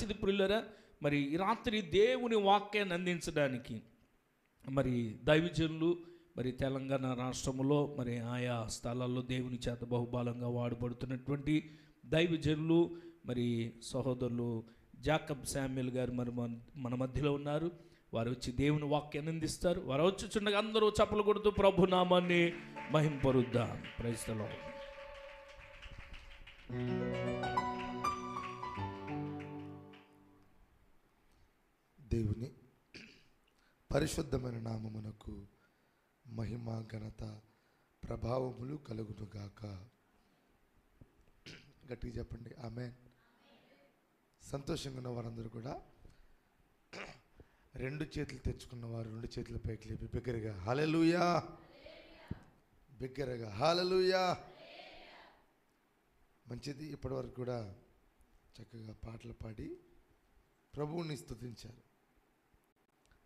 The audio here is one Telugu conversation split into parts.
మంచిది ప్రియులరా. మరి ఈ రాత్రి దేవుని వాక్యాన్ని అందించడానికి మరి దైవజనులు మరి తెలంగాణ రాష్ట్రంలో మరి ఆయా స్థలాల్లో దేవుని చేత బహుబలంగా వాడబడుతున్నటువంటి దైవజనులు మరి సహోదరులు జాకబ్ శామ్యుల్ గారు మరి మన మధ్యలో ఉన్నారు. వారు వచ్చి దేవుని వాక్యాన్ని అందిస్తారు. వారు వచ్చుచుండగా అందరూ చప్పలు కొడుతూ ప్రభు నామాన్ని మహింపరుద్దాం. Praise the lord. దేవుని పరిశుద్ధమైన నామమునకు మహిమ, ఘనత, ప్రభావములు కలుగునుగాక. గట్టిగా చెప్పండి ఆమేన్. సంతోషంగా ఉన్న వారందరూ కూడా రెండు చేతులు తెచ్చుకున్న వారు రెండు చేతుల పైకి లేపి బిగ్గరగా హల్లెలూయా, బిగ్గరగా హల్లెలూయా. మంచిది. ఇప్పటివరకు కూడా చక్కగా పాటలు పాడి ప్రభువుని స్తుతించారు.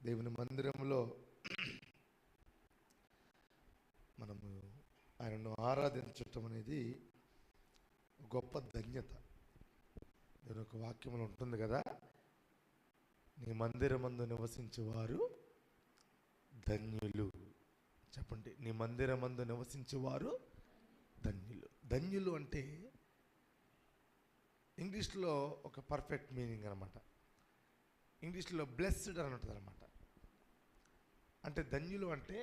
దేవుని మందిరంలో మనము ఆయనను ఆరాధించటం అనేది గొప్ప ధన్యత. నేను ఒక వాక్యంలో ఉంటుంది కదా, నీ మందిరమందు నివసించేవారు ధన్యులు. చెప్పండి, నీ మందిరమందు నివసించేవారు ధన్యులు. ధన్యులు అంటే ఇంగ్లీష్లో ఒక పర్ఫెక్ట్ మీనింగ్ అనమాట. ఇంగ్లీష్లో బ్లెస్డ్ అని ఉంటుంది అనమాట. అంటే ధన్యులు అంటే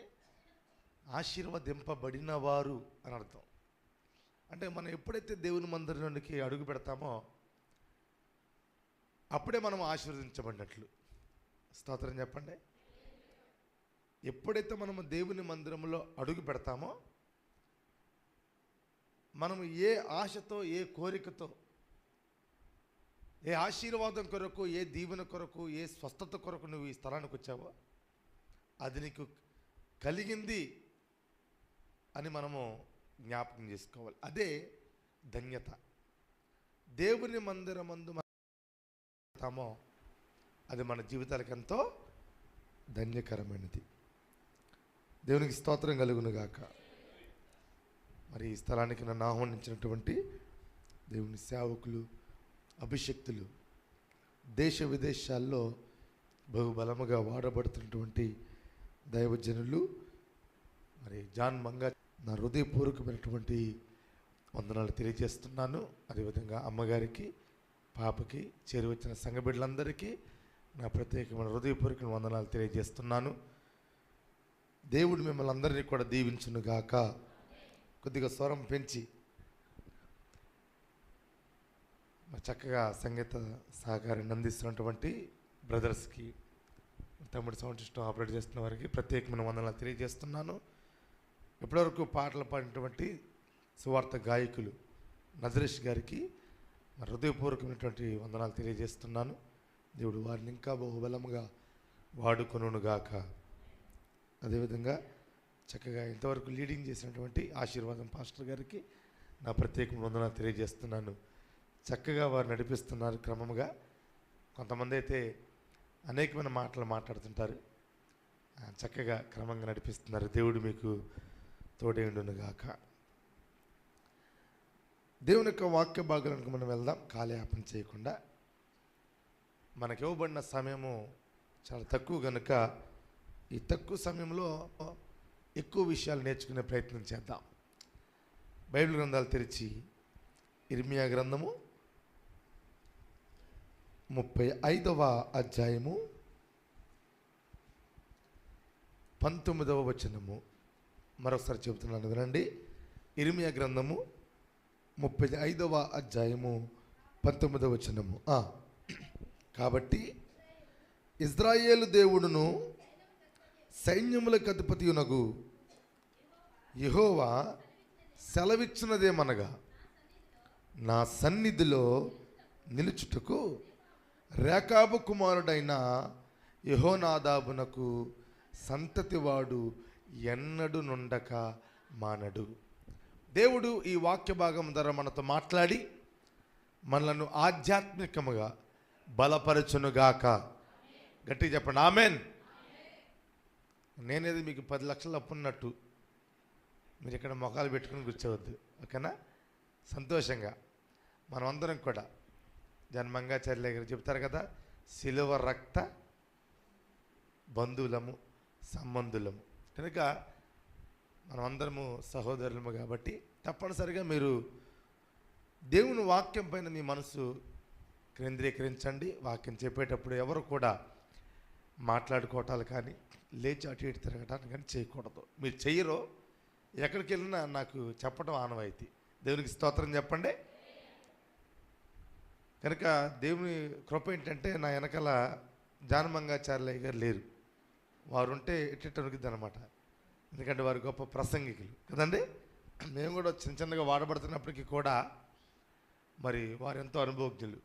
ఆశీర్వదింపబడిన వారు అని అర్థం. అంటే మనం ఎప్పుడైతే దేవుని మందిరానికి అడుగు పెడతామో అప్పుడే మనం ఆశీర్వదించబడినట్లు. స్తోత్రం చెప్పండి. ఎప్పుడైతే మనము దేవుని మందిరంలో అడుగు పెడతామో మనము ఏ ఆశతో, ఏ కోరికతో, ఏ ఆశీర్వాదం కొరకు, ఏ దీవెన కొరకు, ఏ స్వస్థత కొరకు నువ్వు ఈ స్థలానికి వచ్చావో అది నీకు కలిగింది అని మనము జ్ఞాపకం చేసుకోవాలి. అదే ధన్యత. దేవుని మందిరమందు మనము అది మన జీవితాలకు ఎంతో ధన్యకరమైనది. దేవునికి స్తోత్రం కలుగునుగాక. మరి ఈ స్థలానికి నన్ను ఆహ్వానించినటువంటి దేవుని సేవకులు, అభిషక్తులు, దేశ విదేశాల్లో బహుబలముగా వాడబడుతున్నటువంటి దైవజనులు మరి జాన్ మంగా, నా హృదయపూర్వకమైనటువంటి వందనాలు తెలియజేస్తున్నాను. అదేవిధంగా అమ్మగారికి, పాపకి, చేరువచ్చిన సంఘ బిడ్డలందరికీ నా ప్రత్యేకమైన హృదయపూర్వక వందనాలు తెలియజేస్తున్నాను. దేవుడు మిమ్మల్ని అందరినీ కూడా దీవించునుగాక. కొద్దిగా స్వరం పెంచి చక్కగా సంగీత సహకారాన్ని అందిస్తున్నటువంటి బ్రదర్స్కి, తమ్ముడు సౌండ్ సిస్టమ్ ఆపరేట్ చేస్తున్న వారికి ప్రత్యేకమైన వందనాలు తెలియజేస్తున్నాను. ఇప్పటివరకు పాటలు పాడినటువంటి సువార్త గాయకులు నజరేష్ గారికి హృదయపూర్వకమైనటువంటి వందనాలు తెలియజేస్తున్నాను. దేవుడు వారిని ఇంకా బహుబలముగా వాడుకొనుగాక. అదేవిధంగా చక్కగా ఇంతవరకు లీడింగ్ చేసినటువంటి ఆశీర్వాదం పాస్టర్ గారికి నా ప్రత్యేకమైన వందనాలు తెలియజేస్తున్నాను. చక్కగా వారు నడిపిస్తున్నారు క్రమంగా. కొంతమంది అయితే అనేకమైన మాటలు మాట్లాడుతుంటారు, చక్కగా క్రమంగా నడిపిస్తున్నారు. దేవుడు మీకు తోడేయుండునుగాక. దేవుని యొక్క వాక్య భాగాలకు మనం వెళ్దాం కాలయాపన చేయకుండా. మనకి ఇవ్వబడిన సమయము చాలా తక్కువ కనుక ఈ తక్కువ సమయంలో ఎక్కువ విషయాలు నేర్చుకునే ప్రయత్నం చేద్దాం. బైబిల్ గ్రంథాలు తెరిచి ఇర్మియా గ్రంథము 35వ అధ్యాయము 19వ వచనము. మరొకసారి చెబుతున్నాను వినండి. ఇర్మియా గ్రంథము 35వ అధ్యాయము 19వ వచనము. కాబట్టి ఇజ్రాయేలు దేవుడును సైన్యములకు అధిపతియునగు యెహోవా సెలవిచ్చినదేమనగా, నా సన్నిధిలో నిలుచుటకు రేకాబు కుమారుడైన యెహోనాదాబునకు సంతతివాడు ఎన్నడు నుండక మానడు. దేవుడు ఈ వాక్య భాగం ద్వారా మనతో మాట్లాడి మనలను ఆధ్యాత్మికముగా బలపరచునుగాక. గట్టిగా చెప్పండి ఆమెన్. నేనేది మీకు 10 లక్షలు అప్పున్నట్టు మీరు ఇక్కడ మొఖాలు పెట్టుకుని కూర్చోవద్దు, ఓకేనా? సంతోషంగా మనం అందరం కూడా జన్మంగాచార్య గారు చెప్తారు కదా, శిలువ రక్త బంధువులము సంబంధులము. కనుక మనమందరము సహోదరులము కాబట్టి తప్పనిసరిగా మీరు దేవుని వాక్యం పైన మీ మనసు కేంద్రీకరించండి. వాక్యం చెప్పేటప్పుడు ఎవరు కూడా మాట్లాడుకోవటాలు కానీ లేచి అటు ఇటు తిరగటానికి కానీ చేయకూడదు. మీరు చెయ్యరో ఎక్కడికి వెళ్ళినా నాకు చెప్పడం ఆనవాయితీ. దేవునికి స్తోత్రం చెప్పండి. కనుక దేవుని కృప ఏంటంటే నా వెనకాల జానమంగాచార్య గారు లేరు. వారు ఉంటే ఎట్టెట్టనుకుద్ది అనమాట. ఎందుకంటే వారు గొప్ప ప్రసంగికులు కదండి. మేము కూడా చిన్న చిన్నగా వాడబడుతున్నప్పటికీ కూడా మరి వారు ఎంతో అనుభవజ్ఞులు.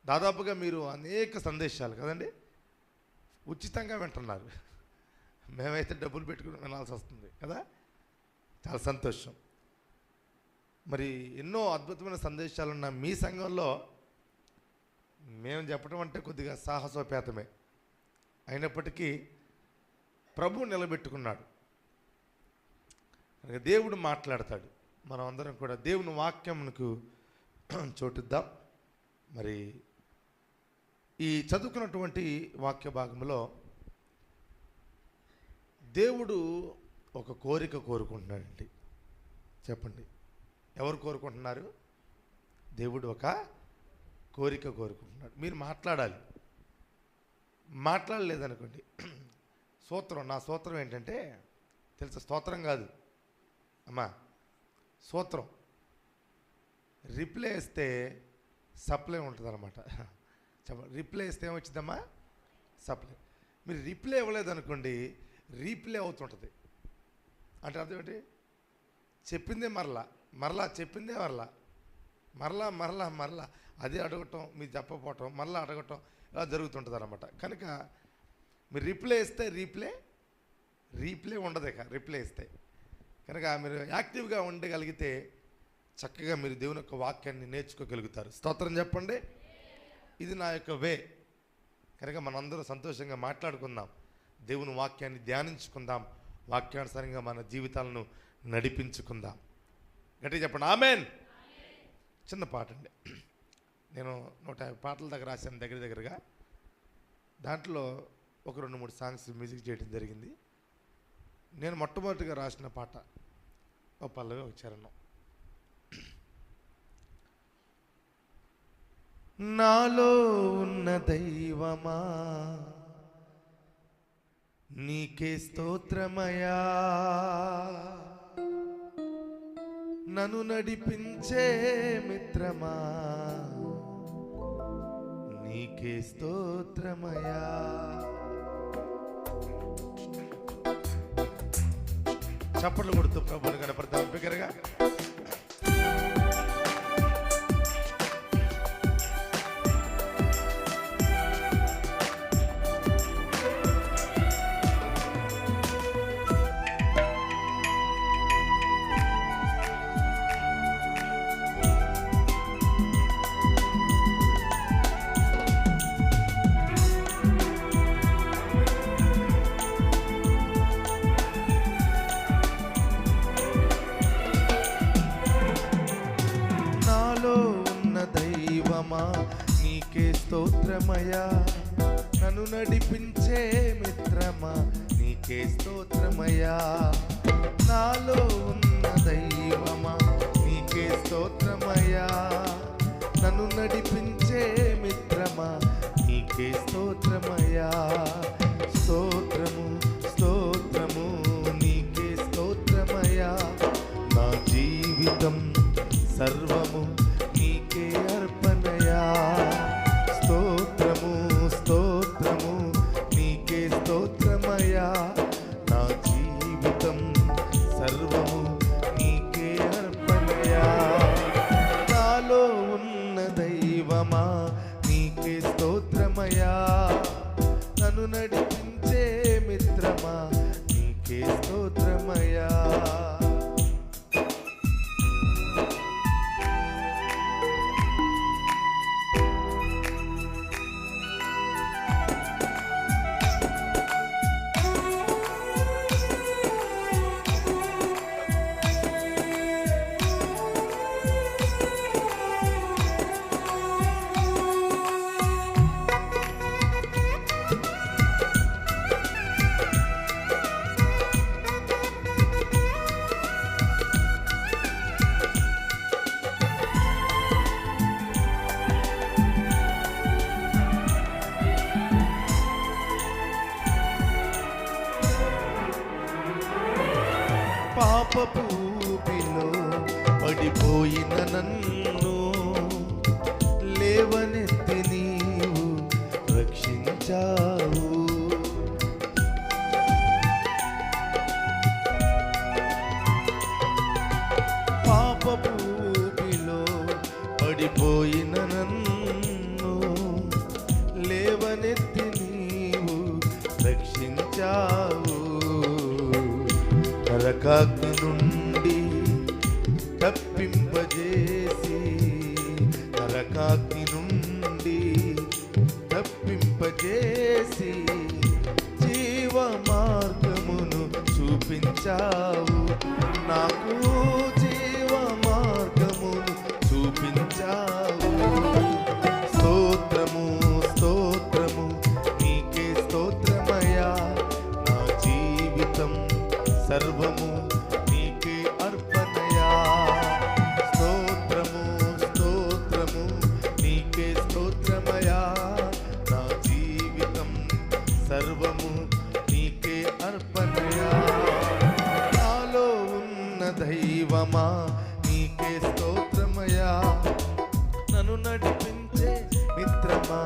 దాదాపుగా మీరు అనేక సందేశాలు కదండి ఉచితంగా వింటున్నారు. మేమైతే డబ్బులు పెట్టుకుని వినాల్సి వస్తుంది కదా. చాలా సంతోషం. మరి ఎన్నో అద్భుతమైన సందేశాలు ఉన్న మీ సంఘంలో మేము చెప్పడం అంటే కొద్దిగా సాహసోపేతమే అయినప్పటికీ ప్రభు నిలబెట్టుకున్నాడు. దేవుడు మాట్లాడతాడు. మనం అందరం కూడా దేవుని వాక్యమునకు చోటిద్దాం. మరి ఈ చదువుకున్నటువంటి వాక్య భాగంలో దేవుడు ఒక కోరిక కోరుకుంటున్నాడండి. చెప్పండి, ఎవరు కోరుకుంటున్నారు? దేవుడు ఒక కోరిక కోరుకుంటున్నాడు. మీరు మాట్లాడాలి. మాట్లాడలేదనుకోండి, సూత్రం, నా సూత్రం ఏంటంటే తెలుసా? స్తోత్రం కాదు అమ్మా, సూత్రం. రిప్లై ఇస్తే సప్లై ఉంటుంది అనమాట. చెప్పండి, రిప్లై ఇస్తే ఏమొచ్చిందమ్మా? సప్లై. మీరు రిప్లై ఇవ్వలేదనుకోండి, రీప్లే అవుతుంటుంది. అంటే అర్థం ఏంటి? చెప్పిందే మరలా చెప్పిందే మరలా అదే అడగటం, మీరు చెప్పకపోవటం, మరలా అడగటం, ఇలా జరుగుతుంటుంది అన్నమాట. కనుక మీరు రిప్లై ఇస్తే రీప్లే ఉండదు. ఇక రిప్లై ఇస్తే కనుక మీరు యాక్టివ్గా ఉండగలిగితే చక్కగా మీరు దేవుని యొక్క వాక్యాన్ని నేర్చుకోగలుగుతారు. స్తోత్రం చెప్పండి. ఇది నా యొక్క వే. కనుక మనందరూ సంతోషంగా మాట్లాడుకుందాం, దేవుని వాక్యాన్ని ధ్యానించుకుందాం, వాక్యానుసారంగా మన జీవితాలను నడిపించుకుందాం. గట్టిగా చెప్పండి ఆమేన్. చిన్న పాట అండి. నేను 150 పాటల దగ్గర రాశాను దగ్గరగా. దాంట్లో ఒక 2-3 సాంగ్స్ మ్యూజిక్ చేయడం జరిగింది. నేను మొట్టమొదటిగా రాసిన పాట ఒక పల్లవి, ఒక చరణం. నాలో ఉన్న దైవమా నీకే స్తోత్రమయా, నన్ను నడిపించే మిత్రమా నీకే స్తోత్రమయా. చప్పట్లు కొడుతూ ప్రభువుని కనపడతాం బిగ్గరగా. నీకే స్తోత్రమయా, నన్ను నడిపించే మిత్రమా నీకే స్తోత్రమయా. నాలో ఉన్న దైవమా నీకే స్తోత్రమయా, నన్ను నడిపించే మిత్రమా నీకే స్తోత్రమయా. స్తోత్రము స్తోత్రము నీకే స్తోత్రమయా, నా జీవితం సర్వము నీకే అర్పణయా. స్తోత్రము స్తోత్రము నీకే స్తోత్రమయా, నా జీవితం సర్వము నీకే అర్పణయా. నాలో ఉన్న దైవమా నీకే స్తోత్రమయా, నన్ను నడిపించే మిత్రమా నీకే స్తోత్రమయా. పాపపు ఊబిలో పడిపోయిన నన్ను లేవనెత్తి నీవు రక్షించావు. పాపపు ఊబిలో పడిపోయిన నన్ను లేవనెత్తి నీవు రక్షించావు. నరకాగ్ని నుండి తప్పింపజేసి, నరకాగ్ని నుండి తప్పింపజేసి జీవ మార్గమును చూపించావు. నాకు జీవ మార్గమును చూపించావు. స్తోత్రము స్తోత్రము నీకే స్తోత్రమయ్యా. నా జీవితం సర్వము నీకే అర్పణయా. స్తోత్రము స్తోత్రము నీకే స్తోత్రమయా. నా జీవితం సర్వము నీకే అర్పణయా. నాలో ఉన్న దైవమా నీకే స్తోత్రమయా. నన్ను నడిపించే మిత్రమా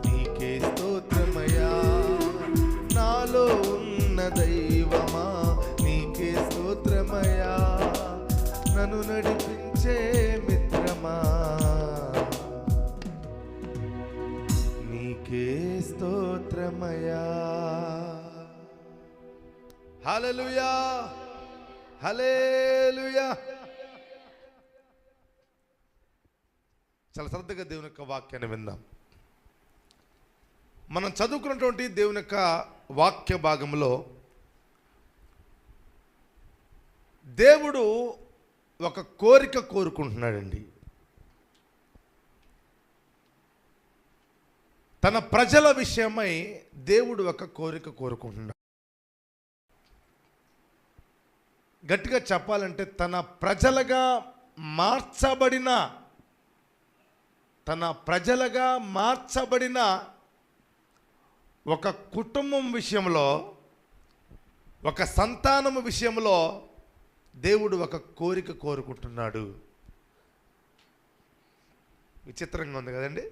నీకే స్తోత్రమయా. నాలో ఉన్న దైవమా నీకే స్తోత్రమయా. నన్ను నడిపించే మిత్రమా నీకే స్తోత్రమయా. హల్లెలూయా హల్లెలూయా. చాలా శ్రద్ధగా దేవుని యొక్క వాక్యాన్ని విందాం. మనం చదువుకున్నటువంటి దేవుని యొక్క వాక్య భాగంలో దేవుడు ఒక కోరిక కోరుకుంటున్నాడండి. తన ప్రజల విషయమై దేవుడు ఒక కోరిక కోరుకుంటున్నాడు. గట్టిగా చెప్పాలంటే తన ప్రజలుగా మార్చబడిన ఒక కుటుంబం విషయంలో, ఒక సంతానం విషయంలో దేవుడు ఒక కోరిక కోరుకుంటున్నాడు. విచిత్రంగా ఉంది కదండి.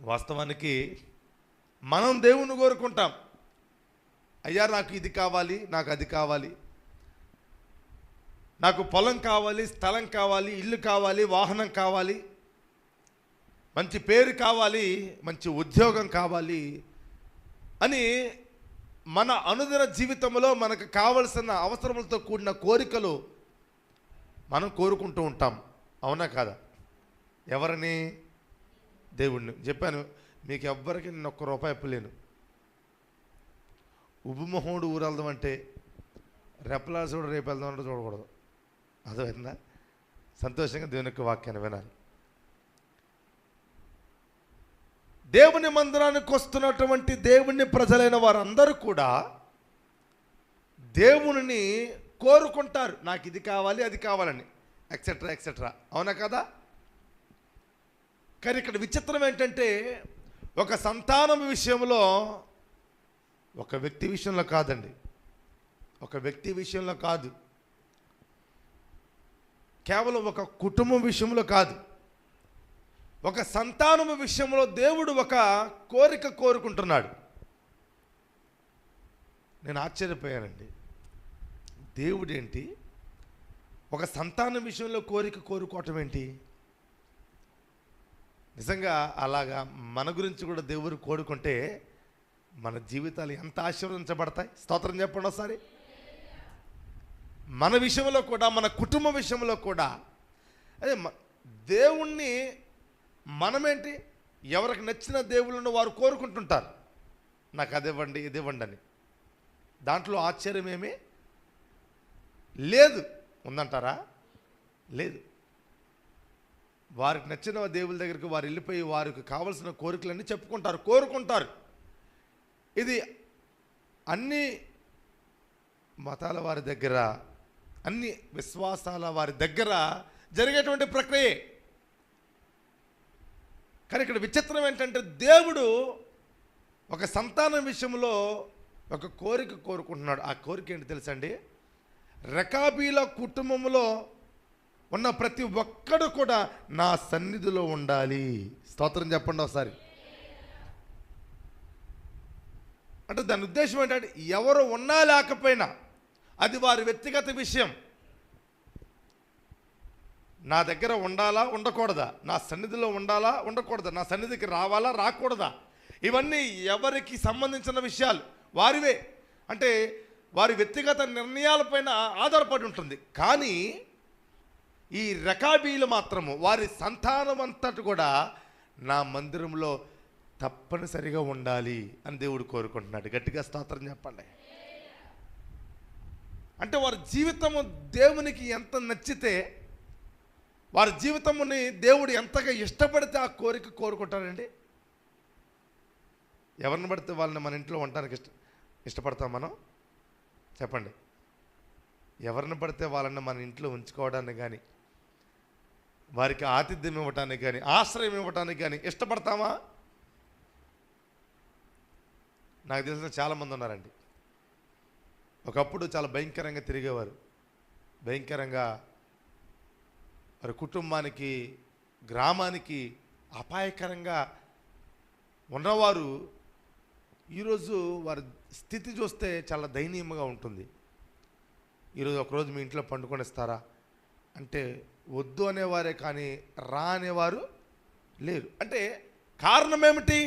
వాస్తవానికి మనం దేవుని కోరుకుంటాం. అయ్యా నాకు ఇది కావాలి, నాకు అది కావాలి, నాకు పొలం కావాలి, స్థలం కావాలి, ఇల్లు కావాలి, వాహనం కావాలి, మంచి పేరు కావాలి, మంచి ఉద్యోగం కావాలి అని మన అనుదిన జీవితంలో మనకు కావలసిన అవసరములతో కూడిన కోరికలు మనం కోరుకుంటూ ఉంటాం. అవునా కాదా? ఎవరిని? దేవుణ్ణి. చెప్పాను మీకు ఎవ్వరికి నేను ఒక్క రూపాయి ఇప్పలేను. ఉబ్బుమొహోడు ఊరు వెళ్దాం అంటే రెప్పలాల్సి కూడా రేపు వెళ్దాం అంటే చూడకూడదు. అర్థమైందా? సంతోషంగా దేవుని యొక్క వాక్యాన్ని వినాలి. దేవుని మందిరానికి వస్తున్నటువంటి దేవుని ప్రజలైన వారందరూ కూడా దేవుని కోరుకుంటారు. నాకు ఇది కావాలి, అది కావాలని, ఎక్సెట్రా ఎక్సెట్రా. అవునా కదా? కానీ ఇక్కడ విచిత్రం ఏంటంటే ఒక సంతానం విషయంలో, ఒక వ్యక్తి విషయంలో కాదండి, ఒక వ్యక్తి విషయంలో కాదు, కేవలం ఒక కుటుంబం విషయంలో కాదు, ఒక సంతానం విషయంలో దేవుడు ఒక కోరిక కోరుకుంటున్నాడు. నేను ఆశ్చర్యపోయానండి. దేవుడేంటి ఒక సంతానం విషయంలో కోరిక కోరుకోవటం ఏంటి? నిజంగా అలాగా మన గురించి కూడా దేవుడు కోరుకుంటే మన జీవితాలు ఎంత ఆశీర్వదించబడతాయి. స్తోత్రం చెప్పండి ఒకసారి. మన విషయంలో కూడా, మన కుటుంబ విషయంలో కూడా అదే దేవుణ్ణి మనమేంటి ఎవరికి నచ్చిన దేవుళ్ళను వారు కోరుకుంటుంటారు. నాకు అది ఇవ్వండి, ఇది ఇవ్వండి అని. దాంట్లో ఆశ్చర్యమేమీ లేదు. ఉందంటారా? లేదు. వారికి నచ్చిన దేవుళ్ళ దగ్గరికి వారు వెళ్ళిపోయి వారికి కావలసిన కోరికలన్నీ చెప్పుకుంటారు, కోరుకుంటారు. ఇది అన్ని మతాల వారి దగ్గర, అన్ని విశ్వాసాల వారి దగ్గర జరిగేటువంటి ప్రక్రియే. కానీ ఇక్కడ విచిత్రం ఏంటంటే దేవుడు ఒక సంతానం విషయంలో ఒక కోరిక కోరుకుంటున్నాడు. ఆ కోరిక ఏంటి తెలుసండి? రెకాబీల కుటుంబంలో ఉన్న ప్రతి ఒక్కడు కూడా నా సన్నిధిలో ఉండాలి. స్తోత్రం చెప్పండి ఒకసారి. అంటే దాని ఉద్దేశం ఏంటంటే ఎవరు ఉన్నా లేకపోయినా అది వారి వ్యక్తిగత విషయం. నా దగ్గర ఉండాలా ఉండకూడదా, నా సన్నిధిలో ఉండాలా ఉండకూడదా, నా సన్నిధికి రావాలా రాకూడదా, ఇవన్నీ ఎవరికి సంబంధించిన విషయాలు వారివే. అంటే వారి వ్యక్తిగత నిర్ణయాలపైన ఆధారపడి ఉంటుంది. కానీ ఈ రెకాబీలు మాత్రము వారి సంతానం అంతటి కూడా నా మందిరంలో తప్పనిసరిగా ఉండాలి అని దేవుడు కోరుకుంటున్నాడు. గట్టిగా స్తోత్రం చెప్పండి. అంటే వారి జీవితము దేవునికి ఎంత నచ్చితే, వారి జీవితముని దేవుడు ఎంతగా ఇష్టపడితే ఆ కోరిక కోరుకుంటారండి. ఎవరిని పడితే వాళ్ళని మన ఇంట్లో ఉండడానికి ఇష్టపడతాం మనం? చెప్పండి. ఎవరిని పడితే వాళ్ళని మన ఇంట్లో ఉంచుకోవడానికి కానీ, వారికి ఆతిథ్యం ఇవ్వటానికి కానీ, ఆశ్రయం ఇవ్వటానికి కానీ ఇష్టపడతామా? నాకు తెలిసిన చాలామంది ఉన్నారండి. ఒకప్పుడు చాలా భయంకరంగా తిరిగేవారు. భయంకరంగా వారి కుటుంబానికి, గ్రామానికి అపాయకరంగా ఉన్నవారు ఈరోజు వారి స్థితి చూస్తే చాలా దయనీయంగా ఉంటుంది. ఈరోజు ఒకరోజు మీ ఇంట్లో పండుకొనిస్తారా అంటే వద్దు అనేవారే కానీ రా అనేవారు లేరు. అంటే కారణం ఏమిటి?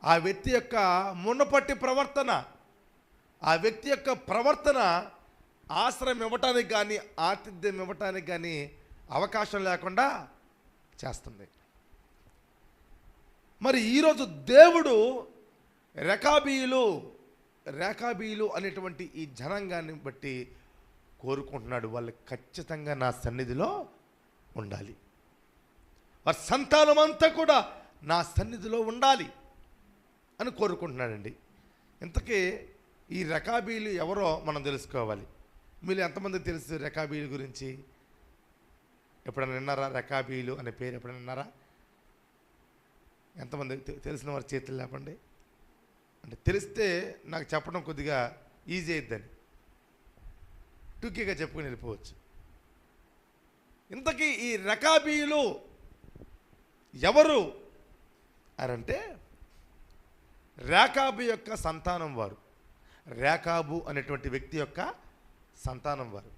ఆ వ్యక్తి యొక్క మునపట్టి ప్రవర్తన, ఆ వ్యక్తి యొక్క ప్రవర్తన ఆశ్రయం ఇవ్వటానికి కానీ ఆతిథ్యం ఇవ్వటానికి కానీ అవకాశం లేకుండా చేస్తుంది. మరి ఈరోజు దేవుడు రేకాబీలు అనేటువంటి ఈ జనాంగాన్ని బట్టి కోరుకుంటున్నాడు, వాళ్ళు ఖచ్చితంగా నా సన్నిధిలో ఉండాలి, వారి సంతానం అంతా కూడా నా సన్నిధిలో ఉండాలి అని కోరుకుంటున్నాడండి. ఇంతకీ ఈ రెకాబీలు ఎవరో మనం తెలుసుకోవాలి. మీరు ఎంతమంది తెలుసు రెకాబీలు గురించి? ఎప్పుడైనా విన్నారా? రెకాబీలు అనే పేరు ఎప్పుడైనా విన్నారా? ఎంతమంది తెలిసిన వారి చేతులు లేపండి. అంటే తెలిస్తే నాకు చెప్పడం కొద్దిగా ఈజీ అయిద్దని టూకీగా చెప్పుకొని వెళ్ళిపోవచ్చు. ఇంతకీ ఈ రెకాబీలు ఎవరు అనంటే రేకాబు యొక్క సంతానం వారు. రేకాబు అనేటువంటి వ్యక్తి యొక్క సంతానం వారు.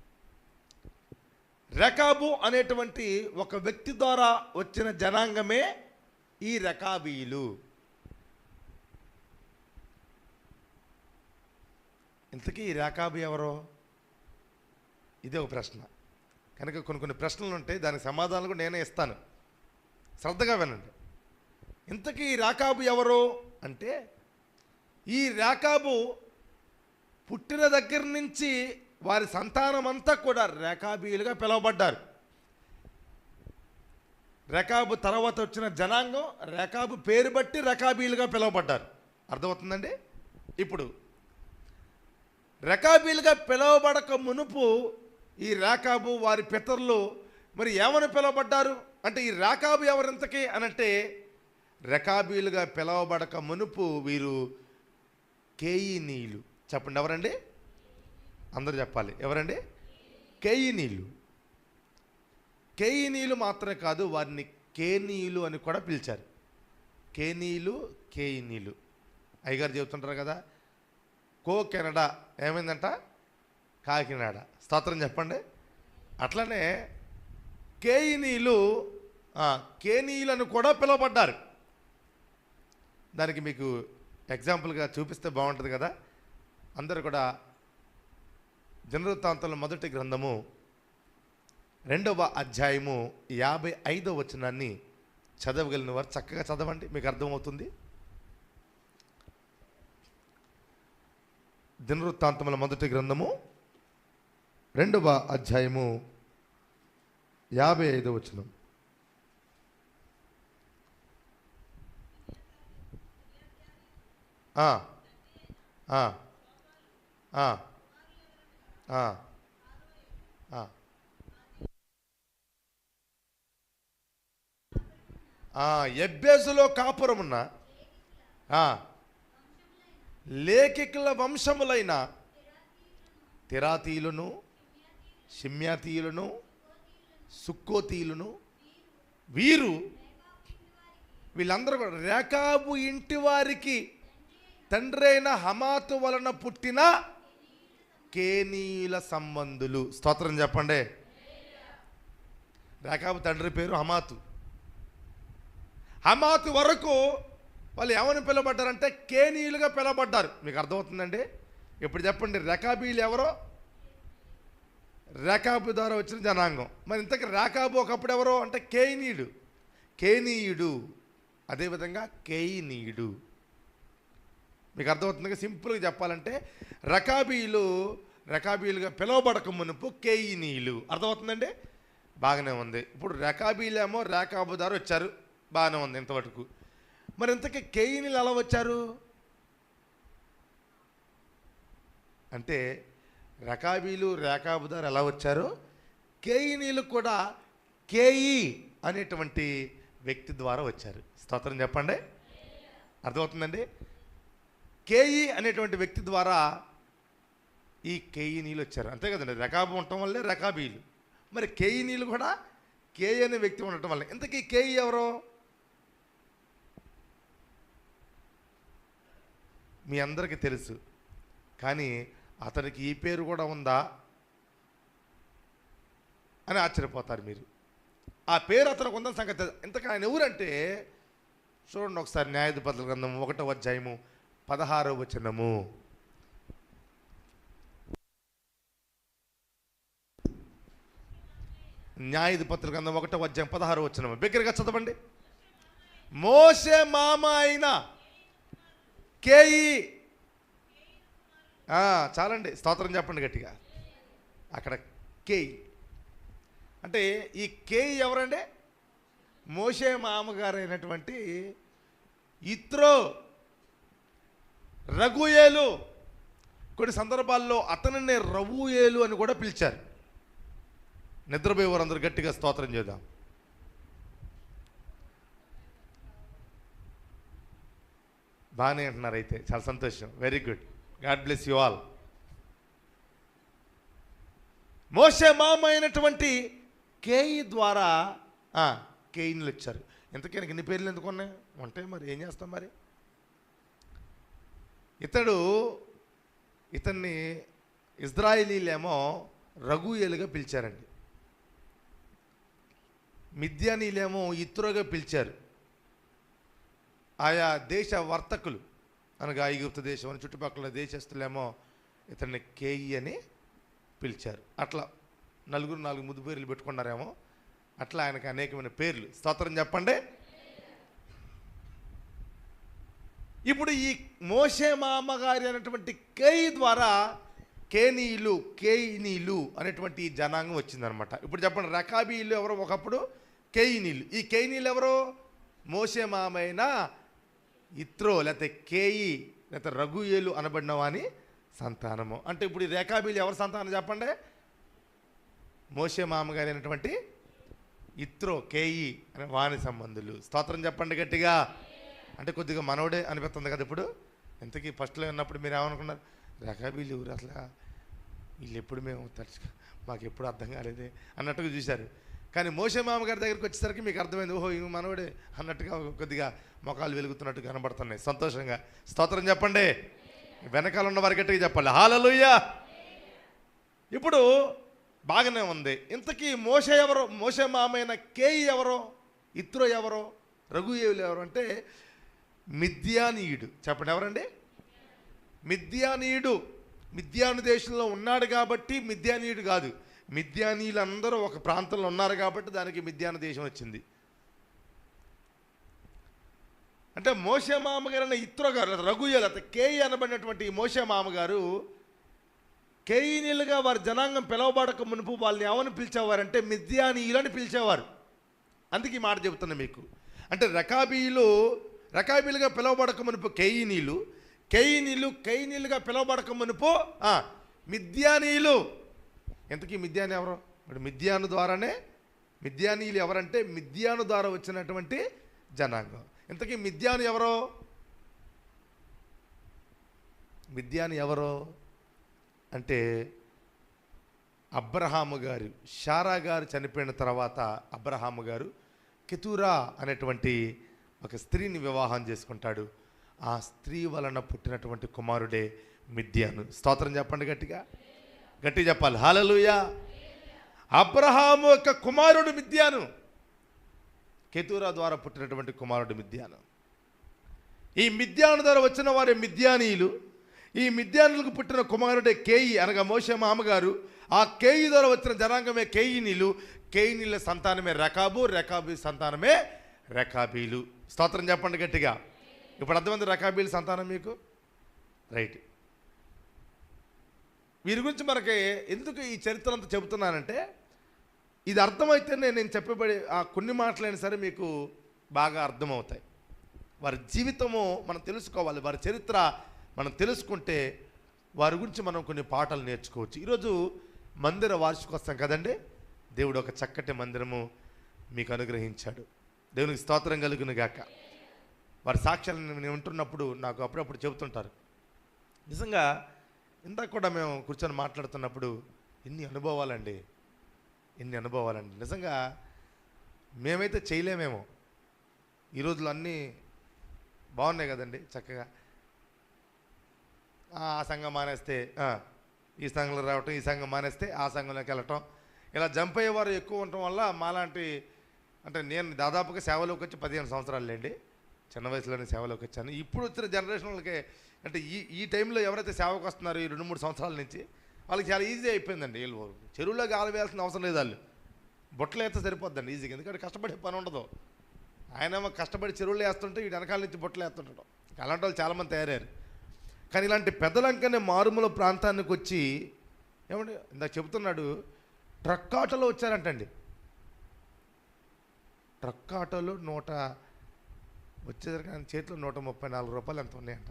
రేకాబు అనేటువంటి ఒక వ్యక్తి ద్వారా వచ్చిన జనాంగమే ఈ రెకాబీలు. ఇంతకీ ఈ రేకాబు ఎవరో? ఇదే ఒక ప్రశ్న. కనుక కొన్ని ప్రశ్నలు ఉంటాయి, దానికి సమాధానాలు కూడా నేనే ఇస్తాను, శ్రద్ధగా వినండి. ఇంతకీ ఈ రేకాబు ఎవరు అంటే, ఈ రేకాబు పుట్టిన దగ్గర నుంచి వారి సంతానం అంతా కూడా రేకాబీలుగా పిలువబడ్డారు. రేకాబు తర్వాత వచ్చిన జనాంగం రేకాబు పేరు బట్టి రేకాబీలుగా పిలువబడ్డారు. అర్థమవుతుందండి? ఇప్పుడు రేకాబీలుగా పిలువబడక మునుపు ఈ రేకాబు వారి పితరులు మరి ఏమని పిలువబడ్డారు అంటే, ఈ రేకాబు ఎవరింతకీ అనంటే, రేకాబీలుగా పిలువబడక మునుపు వీరు కేయినీయులు. చెప్పండి, ఎవరండి? అందరూ చెప్పాలి. ఎవరండి? కేయినీయులు. కేయినీయులు మాత్రమే కాదు, వారిని కేనీయులు అని కూడా పిలిచారు. కేనీయులు, కేయినీయులు. అయ్యగారు చెబుతుంటారు కదా, కెనడా ఏమైందంట? కాకినాడ. స్తోత్రం చెప్పండి. అట్లనే కేయినీయులు కేనీయులు అని కూడా పిలువబడ్డారు. దానికి మీకు ఎగ్జాంపుల్గా చూపిస్తే బాగుంటుంది కదా. అందరూ కూడా దినవృత్తాంతాల మొదటి గ్రంథము 2వ అధ్యాయము 55వ వచనాన్ని చదవగలిగిన వారు చక్కగా చదవండి, మీకు అర్థమవుతుంది. దినవృత్తాంతముల మొదటి గ్రంథము 2వ అధ్యాయము 55వ వచనం. ఎబ్బేసులో కాపురమున్న లేఖికుల వంశములైన తెరాతీయులను, షిమ్యాతీయులను, సుక్కోతీయులను, వీళ్ళందరూ కూడా రేకాబు ఇంటి వారికి తండ్రి అయిన హమాతు వలన పుట్టిన కేనీయుల సంబంధులు. స్తోత్రం చెప్పండి. రేకాబు తండ్రి పేరు హమాతు. హమాతు వరకు వాళ్ళు ఏమని పిలవబడ్డారంటే కేనీయులుగా పిలవబడ్డారు. మీకు అర్థమవుతుందండి? ఇప్పుడు చెప్పండి, రేకాబీలు ఎవరో? రేకాబు ద్వారా వచ్చిన జనాంగం. మరి ఇంతకీ రేకాబు ఒకప్పుడు ఎవరో అంటే కేనీయుడు, అదేవిధంగా కేయినీయుడు. మీకు అర్థమవుతుందిగా? సింపుల్గా చెప్పాలంటే రకాబీలుగా పిలవబడక మునుపు కేయినీయులు. అర్థమవుతుందండి? బాగానే ఉంది. ఇప్పుడు రకాబీలేమో రేకాబు ద్వారా వచ్చారు, బాగానే ఉంది ఇంతవరకు. మరి ఇంతకీ కేయినీలు ఎలా వచ్చారు అంటే రకాబీలు రేకాబు ద్వారా ఎలా వచ్చారు, కేయినీలు కూడా కేయి అనేటువంటి వ్యక్తి ద్వారా వచ్చారు. స్తోత్రం చెప్పండి. అర్థమవుతుందండి? కేయి అనేటువంటి వ్యక్తి ద్వారా ఈ కేయినీలు వచ్చారు. అంతే కదండి, రేకాబు ఉండటం వల్లే రకాబీలు. మరి కేయినీలు కూడా కేయి అనే వ్యక్తి ఉండటం వల్ల. ఇంతకీ కేయి ఎవరో మీ అందరికీ తెలుసు, కానీ అతనికి ఈ పేరు కూడా ఉందా అని ఆశ్చర్యపోతారు మీరు. ఆ పేరు అతనికి ఉందని సంగతి. ఇంతకు ఆయన ఎవరంటే చూడండి ఒకసారి, న్యాయాధిపతుల గ్రంథం 1వ అధ్యాయము 16వ వచనము. న్యాయాధిపతుల గ్రంథం 1వ అధ్యాయం 16వ వచనము. బిగ్గరగా చదవండి. మోషే మామ అయిన కేయి. చాలండి, స్తోత్రం చెప్పండి గట్టిగా. అక్కడ కేయి అంటే ఈ కేయి ఎవరండి? మోషే మామగారు అయినటువంటి ఇత్రో, రఘుయేలు. కొన్ని సందర్భాల్లో అతనినే రఘుయేలు అని కూడా పిలిచారు. నిద్రపోయేవారు అందరూ గట్టిగా స్తోత్రం చేద్దాం. బాగానే అంటున్నారు, అయితే చాలా సంతోషం. Very good, God bless you all. మోషే మామ అయినటువంటి కేయి ద్వారా కేయిన్లు వచ్చారు. ఇంతకీ ఇన్ని పేర్లు ఎందుకు ఉన్నాయి అంటే మరి ఏం చేస్తాం మరి. ఇతన్ని ఇజ్రాయేలీలేమో రఘుయేలుగా పిలిచారండి, మిద్యానీలేమో ఇత్రోగా పిలిచారు. ఆయా దేశ వర్తకులు అనగా ఐగుప్తు దేశం అని చుట్టుపక్కల దేశస్తులేమో ఇతన్ని కేయి అని పిలిచారు. అట్లా 4 ముద్దు పేర్లు పెట్టుకున్నారేమో, అట్లా ఆయనకు అనేకమైన పేర్లు. స్తోత్రం చెప్పండి. ఇప్పుడు ఈ మోషే మామగారి అనేటువంటి కేయి ద్వారా కేయినీలు అనేటువంటి జనాంగం వచ్చిందనమాట. ఇప్పుడు చెప్పండి, రకాబీలు ఎవరో ఒకప్పుడు, కేయినీలు. ఈ కేయినీలు ఎవరో? మోషే మామైన ఇత్రో లేకపోతే కేయి లేకపోతే రఘుయేలు అనబడిన వాని సంతానము. అంటే ఇప్పుడు ఈ రేకాబీలు ఎవరి సంతానం చెప్పండి? మోషే మామగారి అయినటువంటి ఇత్రో, కేయి అనే వాని సంబంధులు. స్తోత్రం చెప్పండి గట్టిగా. అంటే కొద్దిగా మనవడే అనిపిస్తుంది కదా ఇప్పుడు. ఇంతకీ ఫస్ట్లో ఉన్నప్పుడు మీరు ఏమనుకున్నారు? రేకాబీలు ఎవరు అసలు, వీళ్ళు ఎప్పుడు మేము మాకు ఎప్పుడు అర్థం కాలేదే అన్నట్టుగా చూశారు. కానీ మోషే మామగారి దగ్గరికి వచ్చేసరికి మీకు అర్థమైంది, ఓహో ఇవి మనవడే అన్నట్టుగా కొద్దిగా మొఖాలు వెలుగుతున్నట్టు కనబడుతున్నాయి. సంతోషంగా స్తోత్రం చెప్పండి. వెనకాల ఉన్న వారి గట్టిగా చెప్పాలి హల్లెలూయా. ఇప్పుడు బాగానే ఉంది. ఇంతకీ మోషే ఎవరో? మోషే మామైన కేయి ఎవరో? ఇత్రో ఎవరో? రఘుయేలు ఎవరు అంటే మిద్యానీయుడు. చెప్పండి ఎవరండి? మిద్యానీయుడు. మిద్యాను దేశంలో ఉన్నాడు కాబట్టి మిద్యానీయుడు కాదు, మిద్యానీయులు అందరూ ఒక ప్రాంతంలో ఉన్నారు కాబట్టి దానికి మిద్యాను దేశం వచ్చింది. అంటే మోషే మామగారు అనే ఇత్రో గారు రఘుయేలు అత కేయి అనబడినటువంటి మోషే మామగారు కేయినీలుగా వారి జనాంగం పిలవబడక మునుపు వాళ్ళని ఏమని పిలిచేవారంటే మిద్యానీయులని పిలిచేవారు. అందుకే ఈ మాట చెబుతున్నా మీకు. అంటే రకాబీలుగా పిలవబడక మునుపు కేయినీలుగా పిలవబడక మునుపు మిద్యానీయులు. ఎంతకీ మిద్యాని ఎవరు? ఇప్పుడు మిద్యాను ద్వారానే మిద్యానీయులు ఎవరంటే మిద్యాను ద్వారా వచ్చినటువంటి జనాంగం. ఇంతకీ మిద్యాను ఎవరో అంటే అబ్రహాము గారు, షారా గారు చనిపోయిన తర్వాత అబ్రహాము గారు కెతూరా అనేటువంటి ఒక స్త్రీని వివాహం చేసుకుంటాడు. ఆ స్త్రీ వలన పుట్టినటువంటి కుమారుడే మిద్యాను. స్తోత్రం చెప్పండి గట్టిగా, గట్టి చెప్పాలి హల్లెలూయా. అబ్రహాము యొక్క కుమారుడు మిద్యాను, కెతూరా ద్వారా పుట్టినటువంటి కుమారుడు మిద్యాను. ఈ మిద్యాను ద్వారా వచ్చిన వారే మిద్యానీయులు. ఈ మిద్యానులకు పుట్టిన కుమారుడే కేయి అనగా మోషే మామగారు. ఆ కేయి ద్వారా వచ్చిన జనాంగమే కేయినీలు. కేయినీల సంతానమే రెకాబు, రెకాబీ సంతానమే రెకాబీలు. స్తోత్రం చెప్పండి గట్టిగా. ఇప్పుడు అర్థమంది రెకాబీల సంతానం మీకు, రైట్. వీరి గురించి మనకి ఎందుకు ఈ చరిత్ర అంతా చెబుతున్నానంటే, ఇది అర్థమైతేనే నేను చెప్పబడి ఆ కొన్ని మాటలైనా సరే మీకు బాగా అర్థమవుతాయి. వారి జీవితము మనం తెలుసుకోవాలి, వారి చరిత్ర మనం తెలుసుకుంటే వారి గురించి మనం కొన్ని పాఠాలు నేర్చుకోవచ్చు. ఈరోజు మందిర వార్షికోత్సవం కదండి. దేవుడు ఒక చక్కటి మందిరము మీకు అనుగ్రహించాడు. దేవునికి స్తోత్రం కలుగును గాక. వారి సాక్ష్యాలను నేను వింటున్నప్పుడు నాకు అప్పుడప్పుడు చెబుతుంటారు. నిజంగా ఇందాక కూడా మేము కూర్చొని మాట్లాడుతున్నప్పుడు ఎన్ని అనుభవాలండి. నిజంగా మేమైతే చేయలేమేమో. ఈ రోజులు అన్నీ బాగున్నాయి కదండి. చక్కగా ఆ సంఘం మానేస్తే ఈ సంఘంలో రావటం, ఈ సంఘం మానేస్తే ఆ సంఘంలోకి వెళ్ళటం, ఇలా జంప్ అయ్యేవారు ఎక్కువ ఉండటం వల్ల మాలాంటి, అంటే నేను దాదాపుగా సేవలోకి వచ్చి 15 సంవత్సరాలు లేండి. చిన్న వయసులోనే సేవలోకి వచ్చాను. ఇప్పుడు వచ్చిన జనరేషన్లకి అంటే ఈ టైంలో ఎవరైతే సేవకు వస్తున్నారో ఈ 2-3 సంవత్సరాల నుంచి వాళ్ళకి చాలా ఈజీ అయిపోయిందండి. వీళ్ళు చెరువులో గాలి వేయాల్సిన అవసరం లేదు. వాళ్ళు బొట్టలు వేస్తే సరిపోద్దండి ఈజీగా, ఎందుకంటే కష్టపడే పని ఉండదు. ఆయనేమో కష్టపడి చెరువులు వేస్తుంటే వీడు వెనకాల నుంచి బొట్టలు వేస్తుంటాడు. అలాంటి వాళ్ళు చాలామంది తయారయ్యారు. కానీ ఇలాంటి పెద్దలంకనే మారుమూల ప్రాంతానికి వచ్చి ఏమంటే ఇందాక చెబుతున్నాడు, ట్రక్ ఆటోలో వచ్చారంటండి. ట్రక్ ఆటోలో వచ్చేసరికి ఆయన చేతిలో 134 రూపాయలు ఎంత ఉన్నాయంట.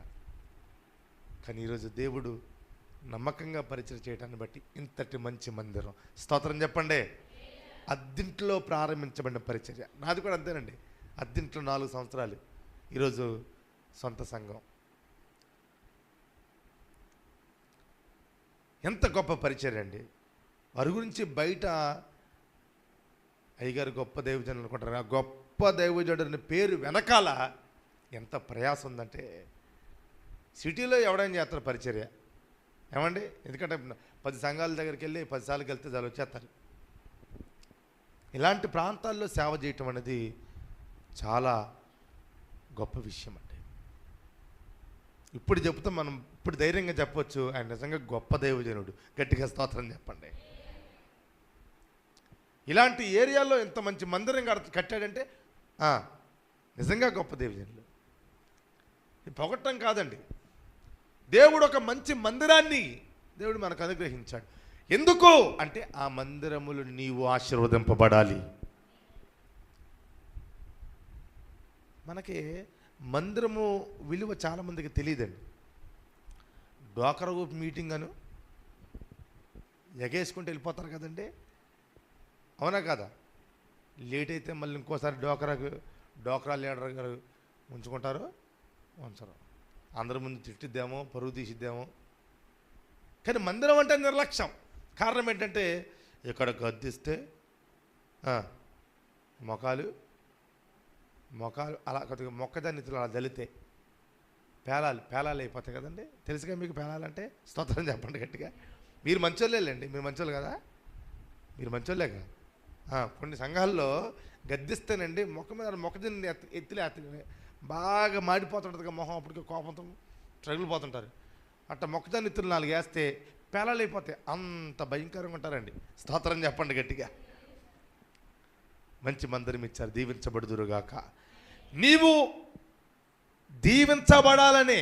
కానీ ఈరోజు దేవుడు నమ్మకంగా పరిచయం చేయడాన్ని బట్టి ఇంతటి మంచి మందిరం. స్తోత్రం చెప్పండి. అద్దింట్లో ప్రారంభించబడిన పరిచర్య నాది కూడా అంతేనండి. అద్దింట్లో 4 సంవత్సరాలు, ఈరోజు సొంత సంఘం. ఎంత గొప్ప పరిచర్య అండి. వారి గురించి బయట అయ్యగారు గొప్ప దైవజనులు అనుకుంటారు. ఆ గొప్ప దైవజనుడిని పేరు వెనకాల ఎంత ప్రయాసం ఉందంటే, సిటీలో ఎవడైనా చేస్తారు పరిచర్య ఏమండి. ఎందుకంటే 10 సంఘాల దగ్గరికి వెళ్ళి 10 సార్లకి వెళ్తే చాలు వచ్చేస్తారు. ఇలాంటి ప్రాంతాల్లో సేవ చేయటం అనేది చాలా గొప్ప విషయం అండి. ఇప్పుడు చెప్తాం మనం, ఇప్పుడు ధైర్యంగా చెప్పొచ్చు ఆయన నిజంగా గొప్ప దైవజనుడు. గట్టిగా స్తోత్రం చెప్పండి. ఇలాంటి ఏరియాలో ఇంత మంచి మందిరం కట్టాడంటే నిజంగా గొప్ప దైవజనుడు. పొగట్టం కాదండి. దేవుడు ఒక మంచి మందిరాన్ని దేవుడు మనకు అనుగ్రహించాడు. ఎందుకు అంటే ఆ మందిరములు నీవు ఆశీర్వదింపబడాలి. మనకి మందిరము విలువ చాలామందికి తెలియదండి. డ్వాక్రా గ్రూప్ మీటింగ్ అను ఎగేసుకుంటూ వెళ్ళిపోతారు కదండి, అవునా కదా. లేట్ అయితే మళ్ళీ ఇంకోసారి డ్వాక్రా లీడర్ గారు ఉంచుకుంటారు, ఉంచరు. అందరి ముందు తిట్టిద్దామో, పరుగు తీసిద్దామో. కానీ మందిరం అంటే నిర్లక్ష్యం. కారణం ఏంటంటే ఇక్కడ గద్దిస్తే మొఖాలు అలా కొద్దిగా మొక్కదాన్ని అలా దలితే పేలాలు అయిపోతాయి కదండి. తెలుసుగా మీకు పేలాలంటే. స్తోత్రం చెప్పండి గట్టిగా. మీరు మంచోళ్ళేలేండి, మీరు మంచోళ్ళు కదా, మీరు మంచోళ్ళేగా. కొన్ని సంఘాల్లో గద్దిస్తేనండి మొక్కజొన్న ఎత్తిలే బాగా మాడిపోతుంటుంది మొహం, అప్పటికే కోపంతో ట్రగులిపోతుంటారు. అట్లా మొక్కజొన్న ఎత్తులు 4 వేస్తే పేలాలు అయిపోతాయి. అంత భయంకరంగా ఉంటారండి. స్తోత్రం చెప్పండి గట్టిగా. మంచి మందిరం ఇచ్చారు, దీవించబడుదురుగాక. నీవు దీవించబడాలని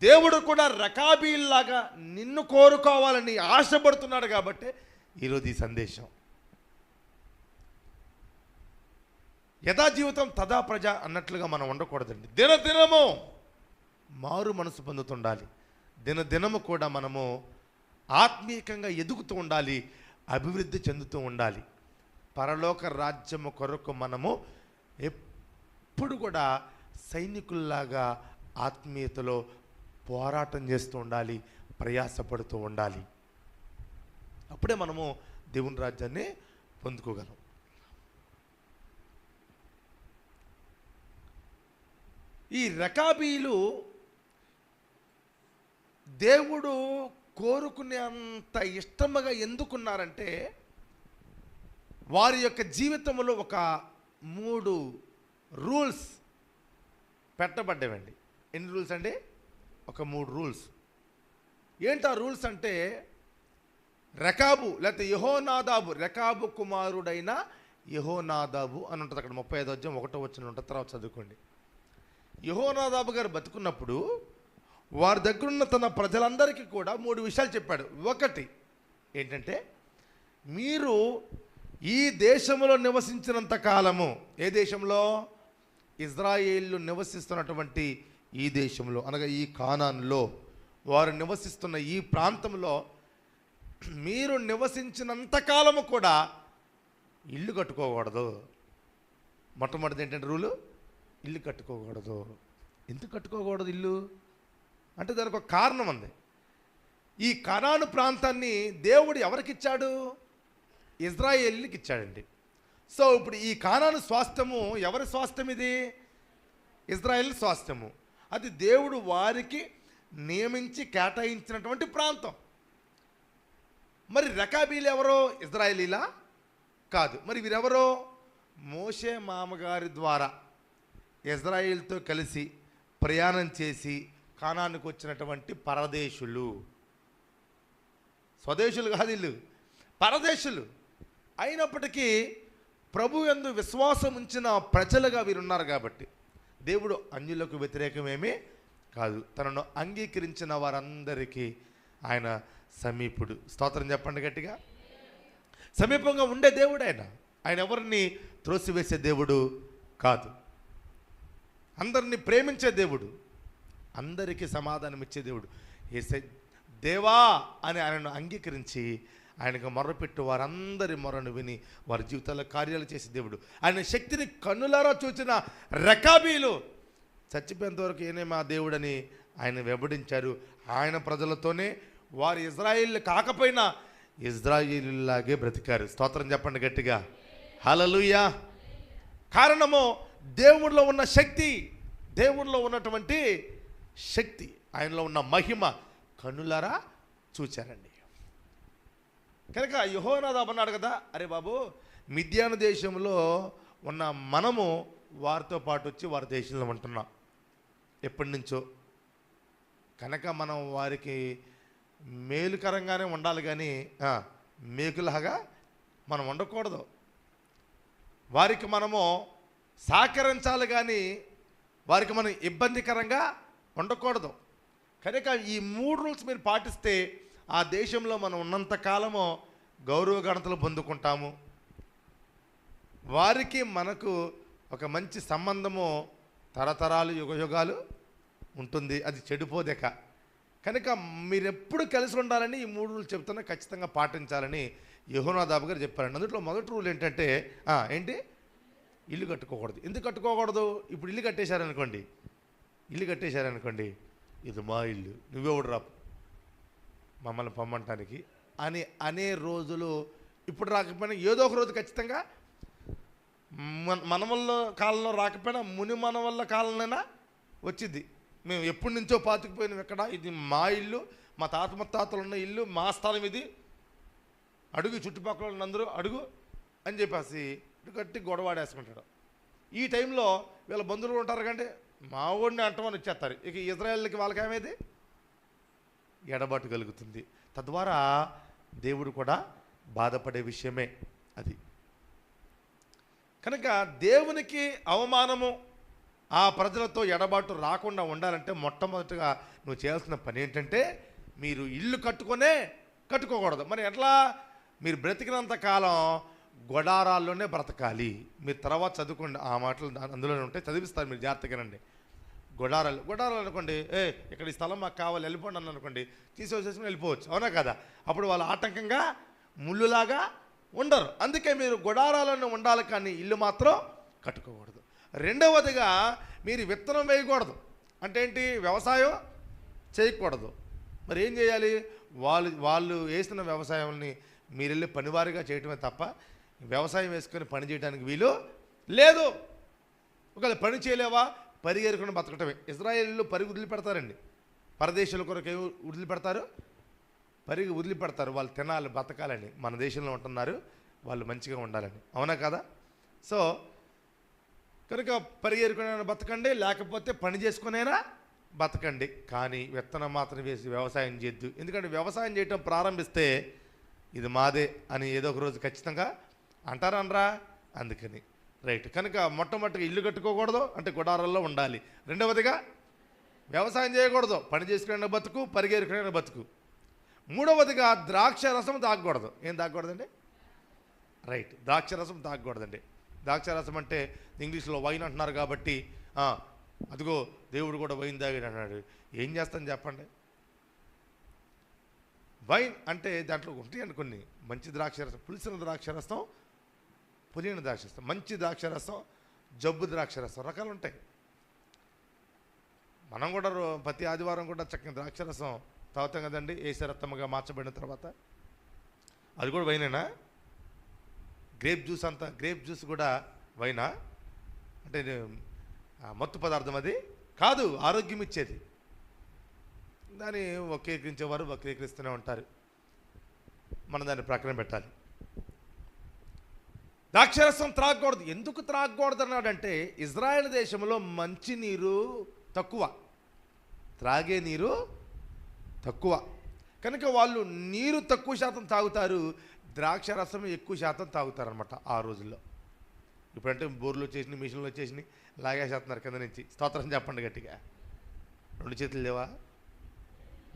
దేవుడు కూడా రకాబీల్లాగా నిన్ను కోరుకోవాలని ఆశపడుతున్నాడు. కాబట్టి ఈరోజు ఈ సందేశం యథా జీవితం తదా ప్రజ అన్నట్లుగా మనం ఉండకూడదండి. దినదినము మారు మనసు పొందుతుండాలి. దినదినము కూడా మనము ఆత్మీయంగా ఎదుగుతూ ఉండాలి, అభివృద్ధి చెందుతూ ఉండాలి. పరలోక రాజ్యము కొరకు మనము ఎప్పుడు కూడా సైనికుల్లాగా ఆత్మీయతలో పోరాటం చేస్తూ ఉండాలి, ప్రయాసపడుతూ ఉండాలి. అప్పుడే మనము దేవుని రాజ్యాన్ని పొందుకోగలం. ఈ రకాబీలు దేవుడు కోరుకునేంత ఇష్టముగా ఎందుకున్నారంటే, వారి యొక్క జీవితంలో ఒక 3 రూల్స్ పెట్టబడ్డాయండి. ఎన్ని రూల్స్ అండి? ఒక 3 రూల్స్. ఏంటి ఆ రూల్స్ అంటే, రెకాబు లేకపోతే యెహోనాదాబు, రెకాబు కుమారుడైన యెహోనాదాబు అని ఉంటుంది అక్కడ 35వ అధ్యాయం 1వ వచనం ఉంటుంది, తర్వాత చదువుకోండి. యెహోనాదాబు గారు బతుకున్నప్పుడు వారి దగ్గరున్న తన ప్రజలందరికీ కూడా 3 విషయాలు చెప్పాడు. ఒకటి ఏంటంటే, మీరు ఈ దేశంలో నివసించినంత కాలము, ఏ దేశంలో? ఇజ్రాయేలు నివసిస్తున్నటువంటి ఈ దేశంలో, అనగా ఈ కానాన్లో వారు నివసిస్తున్న ఈ ప్రాంతంలో మీరు నివసించినంత కాలము కూడా ఇల్లు కట్టుకోకూడదు. మొట్టమొదటిది ఏంటంటే రూలు, ఇల్లు కట్టుకోకూడదు. ఎందుకు కట్టుకోకూడదు ఇల్లు అంటే దానికి ఒక కారణం ఉంది. ఈ కనాను ప్రాంతాన్ని దేవుడు ఎవరికి ఇచ్చాడు? ఇజ్రాయేలీకి ఇచ్చాడండి. సో ఇప్పుడు ఈ కానాను స్వాస్థ్యము ఎవరి స్వాస్థ్యం? ఇది ఇజ్రాయేల్ స్వాస్థ్యము. అది దేవుడు వారికి నియమించి కేటాయించినటువంటి ప్రాంతం. మరి రకాబీలు ఎవరో? ఇజ్రాయేలీలా? కాదు. మరి వీరెవరో? మోషే మామగారి ద్వారా ఇజ్రాయేల్తో కలిసి ప్రయాణం చేసి కానానికి వచ్చినటువంటి పరదేశులు. స్వదేశులు కాదు, వీళ్ళు పరదేశులు. అయినప్పటికీ ప్రభు యందు విశ్వాసం ఉంచిన ప్రజలుగా వీరున్నారు కాబట్టి దేవుడు అన్యులకు వ్యతిరేకమేమీ కాదు. తనను అంగీకరించిన వారందరికీ ఆయన సమీపుడు. స్తోత్రం చెప్పండి గట్టిగా. సమీపంగా ఉండే దేవుడు ఆయన. ఆయన ఎవరిని త్రోసివేసే దేవుడు కాదు. అందరినీ ప్రేమించే దేవుడు, అందరికీ సమాధానం ఇచ్చే దేవుడు. యేసే దేవా అని ఆయనను అంగీకరించి ఆయనకు మొర్రపెట్టు వారందరి మొరను విని వారి జీవితాల్లో కార్యాలు చేసే దేవుడు. ఆయన శక్తిని కన్నులారా చూచిన రకాబీలు చచ్చిపోయేంత వరకు ఈయనే మా దేవుడని ఆయన వెంబడించారు. ఆయన ప్రజలతోనే వారు ఇజ్రాయేలు కాకపోయినా ఇజ్రాయేలులాగే బ్రతికారు. స్తోత్రం చెప్పండి గట్టిగా. హల్లెలూయా. కారణము దేవుడిలో ఉన్న శక్తి, దేవుడిలో ఉన్నటువంటి శక్తి, ఆయనలో ఉన్న మహిమ కన్నులారా చూచారండి. కనుక యెహోనాదాబు అన్నాడు కదా, అరే బాబు, మిద్యాను దేశంలో ఉన్న మనము వారితో పాటు వచ్చి వారి దేశంలో ఉంటున్నాం ఎప్పటి నుంచో. కనుక మనం వారికి మేలుకరంగానే ఉండాలి కానీ మేకులాగా మనం ఉండకూడదు. వారికి మనము సహకరించాలి కానీ వారికి మనం ఇబ్బందికరంగా ఉండకూడదు. కనుక ఈ 3 రూల్స్ మీరు పాటిస్తే ఆ దేశంలో మనం ఉన్నంత కాలము గౌరవ గణతలు పొందుకుంటాము. వారికి మనకు ఒక మంచి సంబంధము తరతరాలు యుగయుగాలు ఉంటుంది, అది చెడిపోదేక. కనుక మీరెప్పుడు కలిసి ఉండాలని ఈ 3 రూల్స్ చెప్తున్నా, ఖచ్చితంగా పాటించాలని యెహోనాదాబు గారు చెప్పారండి. అందులో మొదటి రూల్ ఏంటంటే ఏంటి? ఇల్లు కట్టుకోకూడదు. ఎందుకు కట్టుకోకూడదు? ఇప్పుడు ఇల్లు కట్టేశారనుకోండి, ఇది మా ఇల్లు, నువ్వెవడు రా మమ్మల్ని పొమ్మంటానికి అని అనే రోజులు ఇప్పుడు రాకపోయినా ఏదో ఒక రోజు ఖచ్చితంగా మన వల్ల కాలంలో రాకపోయినా ముని మన వల్ల కాలంలోనైనా వచ్చింది. మేము ఎప్పటి నుంచో పాతుకుపోయినాం ఎక్కడ, ఇది మా ఇల్లు, మా తాత ముత్తాతలు ఉన్న ఇల్లు, మా స్థలం ఇది, అడుగు చుట్టుపక్కల ఉన్నందరూ అడుగు అని చెప్పేసి గట్టి గొడవాడేసుకుంటాడు. ఈ టైంలో వీళ్ళ బంధువులు ఉంటారు కంటే మా ఊడిని అంటమని వచ్చేస్తారు. ఇక ఇజ్రాయేల్కి వాళ్ళకి ఏమైంది? ఎడబాటు కలుగుతుంది. తద్వారా దేవుడు కూడా బాధపడే విషయమే అది. కనుక దేవునికి అవమానము, ఆ ప్రజలతో ఎడబాటు రాకుండా ఉండాలంటే మొట్టమొదటిగా నువ్వు చేయాల్సిన పని ఏంటంటే, మీరు ఇల్లు కట్టుకోకూడదు. మరి ఎట్లా? మీరు బ్రతికినంత కాలం గొడారాల్లోనే బ్రతకాలి. మీరు తర్వాత చదువుకోండి, ఆ మాటలు అందులోనే ఉంటాయి, చదివిస్తారు, మీరు జాగ్రత్తగానండి. గొడారాలు అనుకోండి, ఇక్కడ ఈ స్థలం మాకు కావాలి వెళ్ళిపోండి అని అనుకోండి, తీసేసుకుని వెళ్ళిపోవచ్చు, అవునా కదా? అప్పుడు వాళ్ళు ఆటంకంగా ముళ్ళులాగా ఉండరు. అందుకే మీరు గొడారాలను ఉండాలి కానీ ఇల్లు మాత్రం కట్టుకోకూడదు. రెండవదిగా మీరు విత్తనం వేయకూడదు. అంటే ఏంటి? వ్యవసాయం చేయకూడదు. మరి ఏం చేయాలి? వాళ్ళు వేసిన వ్యవసాయాన్ని మీరు వెళ్ళి పనివారిగా చేయటమే తప్ప వ్యవసాయం వేసుకొని పని చేయడానికి వీలు లేదు. ఒకవేళ పని చేయలేవా, పరిగెరుకుని బతకటమే. ఇజ్రాయేలీలు పరిగి వదిలిపెడతారండి. పరదేశాల కొరకు ఏమి వదిలిపెడతారు? పరిగి వదిలిపెడతారు. వాళ్ళు తినాలి, బతకాలని. మన దేశంలో ఉంటున్నారు, వాళ్ళు మంచిగా ఉండాలని. అవునా కదా? సో కనుక పరిగెరుకునైనా బతకండి, లేకపోతే పని చేసుకునైనా బతకండి. కానీ విత్తనం మాత్రం వేసి వ్యవసాయం చేయొద్దు. ఎందుకంటే వ్యవసాయం చేయటం ప్రారంభిస్తే ఇది మాదే అని ఏదో ఒక రోజు ఖచ్చితంగా అంటారనరా. అందుకని రైట్. కనుక మొట్టమొదటిగా ఇల్లు కట్టుకోకూడదు, అంటే గుడారాల్లో ఉండాలి. రెండవదిగా వ్యవసాయం చేయకూడదు, పని చేసుకునే బతుకు, పరిగెరుకునే బతుకు. మూడవదిగా ద్రాక్ష రసం తాగకూడదు. ఏం తాగకూడదండి? రైట్, ద్రాక్ష రసం తాగకూడదండి. ద్రాక్ష రసం అంటే ఇంగ్లీష్లో వైన్ అంటున్నారు కాబట్టి అదిగో దేవుడు కూడా వైన్ తాగాడు అన్నాడు. ఏం చేస్తాను చెప్పండి? వైన్ అంటే దాంట్లో ఉంటాయండి కొన్ని. మంచి ద్రాక్షరసం, పులిసిన ద్రాక్షరసం, పులియన ద్రాక్షరసం, మంచి ద్రాక్షరసం, జబ్బు ద్రాక్షరసం, రకాలు ఉంటాయి. మనం కూడా ప్రతి ఆదివారం కూడా చక్కని ద్రాక్షరసం తాగుతాం కదండి, ఏసరత్తమ్మగా మార్చబడిన తర్వాత. అది కూడా వైనేనా? గ్రేప్ జ్యూస్ అంతా, గ్రేప్ జ్యూస్ కూడా వైనా? అంటే మత్తు పదార్థం అది కాదు, ఆరోగ్యం ఇచ్చేది. దాన్ని వక్రీకరించేవారు వక్రీకరిస్తూనే ఉంటారు. మనం దాన్ని ప్రక్కన పెట్టాలి. ద్రాక్షరసం త్రాగకూడదు. ఎందుకు త్రాగకూడదు అన్నాడంటే, ఇజ్రాయెల్ దేశంలో మంచి నీరు తక్కువ, త్రాగే నీరు తక్కువ. కనుక వాళ్ళు నీరు తక్కువ శాతం తాగుతారు, ద్రాక్షరసం ఎక్కువ శాతం తాగుతారనమాట ఆ రోజుల్లో. ఇప్పుడంటే బోర్లు వచ్చేసి, మిషన్లు వచ్చేసి లాగేసేస్తున్నారు కింద నుంచి. స్తోత్రం చెప్పండి గట్టిగా. 2 చేతులు లేవా?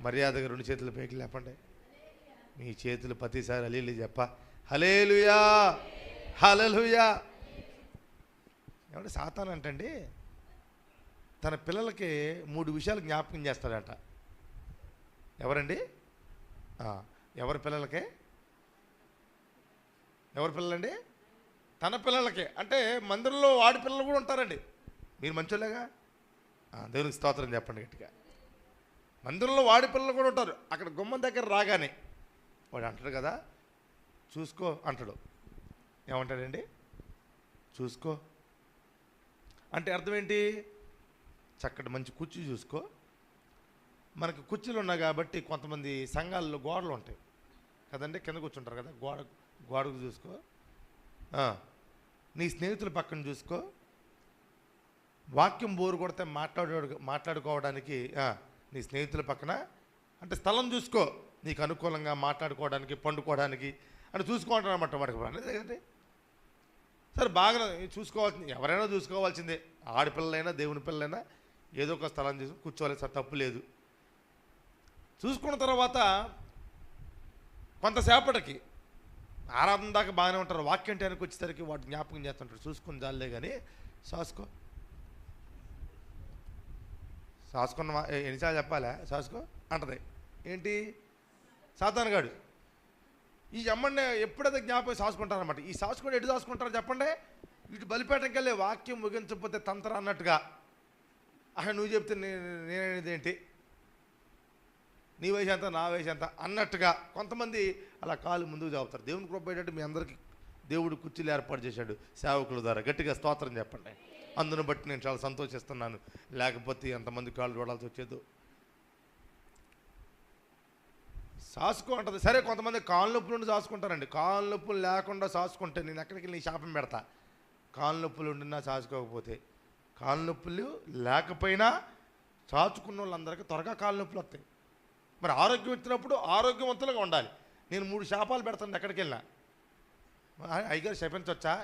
మర్యాదగా 2 చేతులు పైకి లేపండి. మీ చేతులు ప్రతిసారి హల్లెలూయా చెప్ప. హల్లెలూయా, హల్లెలూయా. ఏమంటే సాతాను అంటండి తన పిల్లలకి 3 విషయాలు జ్ఞాపకం చేస్తాడంట. ఎవరండి? ఎవరి పిల్లలకే? ఎవరి పిల్లలండి? తన పిల్లలకే. అంటే మందిరంలో వాడి పిల్లలు కూడా ఉంటారండి. మీరు మంచోళ్ళేగా? దేవునికి స్తోత్రం చెప్పండి గట్టిగా. మందిరంలో వాడి పిల్లలు కూడా ఉంటారు. అక్కడ గుమ్మం దగ్గర రాగానే వాడు అంటాడు కదా, చూసుకో అంటాడు. ఏమంటాడండి? చూసుకో అంటే అర్థం ఏంటి? చక్కటి మంచి కుర్చీ చూసుకో. మనకి కుర్చీలు ఉన్నాయి కాబట్టి కొంతమంది సంఘాల్లో గోడలు ఉంటాయి కదండి, కింద కూర్చుంటారు కదా, గోడకు చూసుకో. నీ స్నేహితుల పక్కన చూసుకో. వాక్యం బోరు కొడితే మాట్లాడుకోవడానికి నీ స్నేహితుల పక్కన అంటే స్థలం చూసుకో, నీకు అనుకూలంగా మాట్లాడుకోవడానికి, పండుకోవడానికి అంటే చూసుకోవడం అనమాట. వాడికి అనేది సరే బాగా చూసుకోవాల్సింది, ఎవరైనా చూసుకోవాల్సిందే. ఆడపిల్లలైనా దేవుని పిల్లలైనా ఏదో ఒక స్థలం చూసి కూర్చోవాలి, సార్ తప్పు లేదు. చూసుకున్న తర్వాత కొంతసేపటికి ఆరాధన దాకా బాగానే ఉంటారు, వాక్యం టైంకి వచ్చేసరికి వాడు జ్ఞాపకం చేస్తుంటారు, చూసుకుని జాలే కానీ సాసుకో. సాసుకున్న ఎన్నిసార్లు చెప్పాలా సాసుకో అంటది. ఏంటి? సాతానుగాడు. ఈ అమ్మని ఎప్పుడైతే జ్ఞాపకం సాసుకుంటారనమాట. ఈ సాసుకొని ఎటు సాసుకుంటారో చెప్పండి? ఇటు బలిపేటకి వెళ్ళి వాక్యం ముగించకపోతే తంత్ర అన్నట్టుగా, నువ్వు చెప్తే నేనేది ఏంటి, నీ వయసు ఎంత నా వయసు ఎంత అన్నట్టుగా కొంతమంది అలా కాలు ముందుకు చాపుతారు. దేవుని కృప ఏంటంటే మీ అందరికీ దేవుడు కుర్చీలు ఏర్పాటు చేశాడు సేవకుల ద్వారా. గట్టిగా స్తోత్రం చెప్పండి. అందును బట్టి నేను చాలా సంతోషిస్తున్నాను. లేకపోతే ఎంతమంది కాళ్ళు చూడాల్సి వచ్చేదో. సాసుకో అంటది. సరే, కొంతమంది కాళ్ళ నొప్పులు ఉండి సాసుకుంటారండి. కాళ్ళ నొప్పులు లేకుండా సాసుకుంటే నేను ఎక్కడికి నీ శాపం పెడతా. కాళ్ళ నొప్పులు ఉండినా సాసుకోకపోతే, కాళ్ళ నొప్పులు లేకపోయినా చాచుకున్న వాళ్ళందరికీ త్వరగా కాళ్ళ నొప్పులు వస్తాయి. మరి ఆరోగ్యం ఇచ్చినప్పుడు ఆరోగ్యవంతులుగా ఉండాలి. నేను 3 శాపాలు పెడతాను ఎక్కడికి వెళ్ళినా. అయ్యగారు శపించవచ్చా?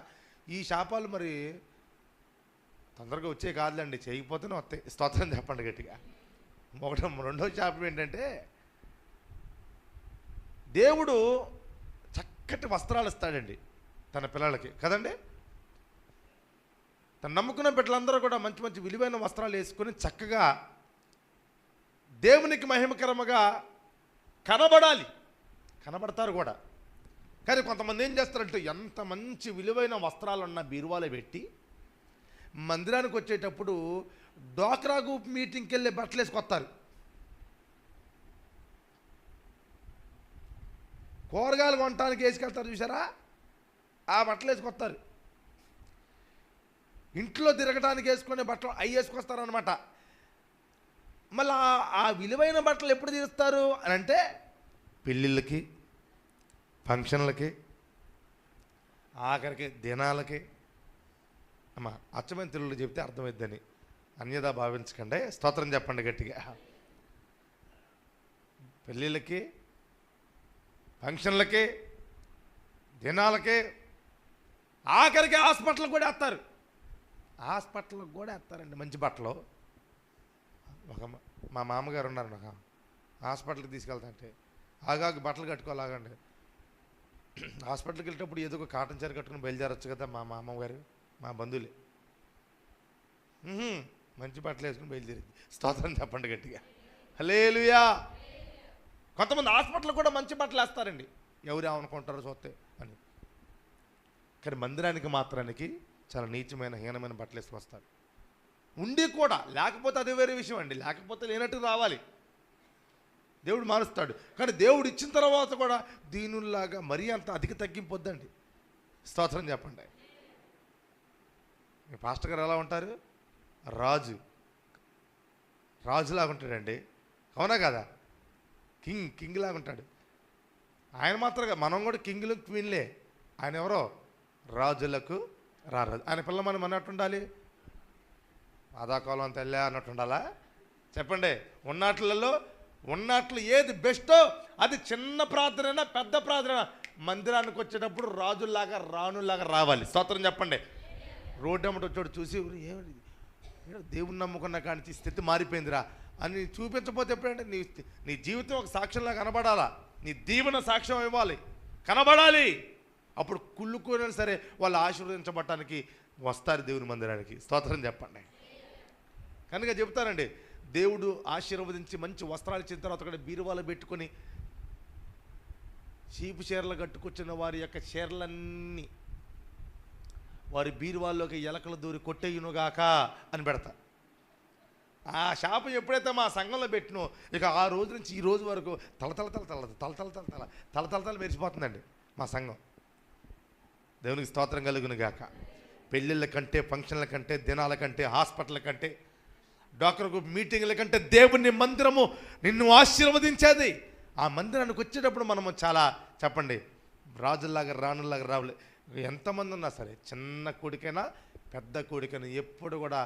ఈ శాపాలు మరి తొందరగా వచ్చే కాదులేండి, చేయకపోతేనే వస్తాయి. స్తోత్రం చెప్పండి గట్టిగా. రెండో శాపం ఏంటంటే, దేవుడు చక్కటి వస్త్రాలు ఇస్తాడండి తన పిల్లలకి కదండి. తను నమ్ముకున్న బిడ్డలందరూ కూడా మంచి మంచి విలువైన వస్త్రాలు వేసుకొని చక్కగా దేవునికి మహిమకరముగా కనబడాలి. కనబడతారు కూడా. కానీ కొంతమంది ఏం చేస్తారంటే, ఎంత మంచి విలువైన వస్త్రాలున్న బీరువాలో పెట్టి మందిరానికి వచ్చేటప్పుడు డోక్రా గ్రూప్ మీటింగ్కి వెళ్ళి బట్టలు వేసుకొస్తారు. కూరగాయలు కొనడానికి వేసుకెళ్తారు చూసారా, ఆ బట్టలు వేసుకొస్తారు. ఇంట్లో తిరగడానికి వేసుకునే బట్టలు అవి వేసుకొస్తారనమాట. మళ్ళీ ఆ విలువైన బట్టలు ఎప్పుడు తీరుస్తారు అని అంటే పెళ్ళిళ్ళకి, ఫంక్షన్లకి, ఆఖరికి దినాలకి. అమ్మ అచ్చమైన తెలుగులో చెప్తే అర్థమైద్దని అన్యదా భావించకండి, స్తోత్రం చెప్పండి గట్టిగా. పెళ్ళిళ్ళకి, ఫంక్షన్లకి, దినాలకి, ఆఖరికి హాస్పిటల్కి కూడా వేస్తారు. హాస్పిటల్కి కూడా వేస్తారండి మంచి బట్టలు. మా మామగారు ఉన్నారు, నాకు హాస్పిటల్కి తీసుకెళ్తా అంటే ఆగాగు బట్టలు కట్టుకోలాగండి. హాస్పిటల్కి వెళ్ళేటప్పుడు ఏదో ఒక కాటన్ చీర కట్టుకుని బయలుదేరచ్చు కదా మా మామగారు, మా బంధువులే. మంచి బట్టలు వేసుకుని బయలుదేరింది. స్తోత్రం చెప్పండి గట్టిగా, హల్లెలూయా. కొంతమంది హాస్పిటల్ కూడా మంచి బట్టలు వేస్తారండి, ఎవరు ఏమనుకుంటారో చూస్తే అని. కానీ మందిరానికి మాత్రానికి చాలా నీచమైన హీనమైన బట్టలు వేసుకొస్తారు. ఉండి కూడా లేకపోతే అదే వేరే విషయం అండి, లేకపోతే లేనట్టు రావాలి, దేవుడు మారుస్తాడు. కానీ దేవుడు ఇచ్చిన తర్వాత కూడా దీనుల్లాగా మరీ అంత అధిక తగ్గింపొద్దండి. స్తోత్రం చెప్పండి. మీ పాస్టర్ గారు ఎలా ఉంటారు? రాజులాగా ఉంటాడండి, అవునా కదా? కింగ్ లాగా ఉంటాడు. ఆయన మాత్రమే, మనం కూడా కింగ్లు క్వీన్లే. ఆయన ఎవరో రాజులకు రారాజు. ఆయన పిల్ల మనం అన్నట్టు ఉండాలి, ఆదాకాలం తెల్లే అన్నట్టు ఉండాలా? చెప్పండి. ఉన్నట్లు ఏది బెస్టో అది చిన్న ప్రార్థన పెద్ద ప్రార్థన మందిరానికి వచ్చేటప్పుడు రాజుల్లాగా రాణుల్లాగా రావాలి. స్తోత్రం చెప్పండి. రోడ్డు అమ్మటి వచ్చాడు చూసి ఏమిటి దేవుని నమ్ముకున్న కానీ స్థితి మారిపోయిందిరా అని చూపించకపోతే ఎప్పుడంటే నీ జీవితం ఒక సాక్ష్యంలా కనబడాలా, నీ దీవెన సాక్ష్యం ఇవ్వాలి, కనబడాలి. అప్పుడు కుళ్ళుకోయినా సరే వాళ్ళు ఆశీర్వదించబడటానికి వస్తారు దేవుని మందిరానికి. స్తోత్రం చెప్పండి. కనుక చెప్తానండి, దేవుడు ఆశీర్వదించి మంచి వస్త్రాలు ఇచ్చిన తర్వాత కూడా బీరువాలు పెట్టుకొని చీపు చీరలు కట్టుకొచ్చిన వారి యొక్క చీరలన్నీ వారి బీరువాల్లోకి ఎలకలు దూరి కొట్టేయునుగాక అని పెడతా. ఆ శాపం ఎప్పుడైతే మా సంఘంలో పెట్టినో ఇక ఆ రోజు నుంచి ఈ రోజు వరకు తల మెరిసిపోతుందండి మా సంఘం. దేవునికి స్తోత్రం కలుగును గాక. పెళ్ళిళ్ళ కంటే, ఫంక్షన్ల కంటే, దినాల కంటే, హాస్పిటల్ కంటే, డాక్టర్ గ్రూప్ మీటింగ్ల కంటే దేవుని మందిరము నిన్ను ఆశీర్వదించేది. ఆ మందిరానికి వచ్చేటప్పుడు మనము చాలా చెప్పండి రాజుల్లాగా రాణుల్లాగా రావాలి. ఎంతమంది ఉన్నా సరే, చిన్న కోడికైనా పెద్ద కోడికైనా ఎప్పుడు కూడా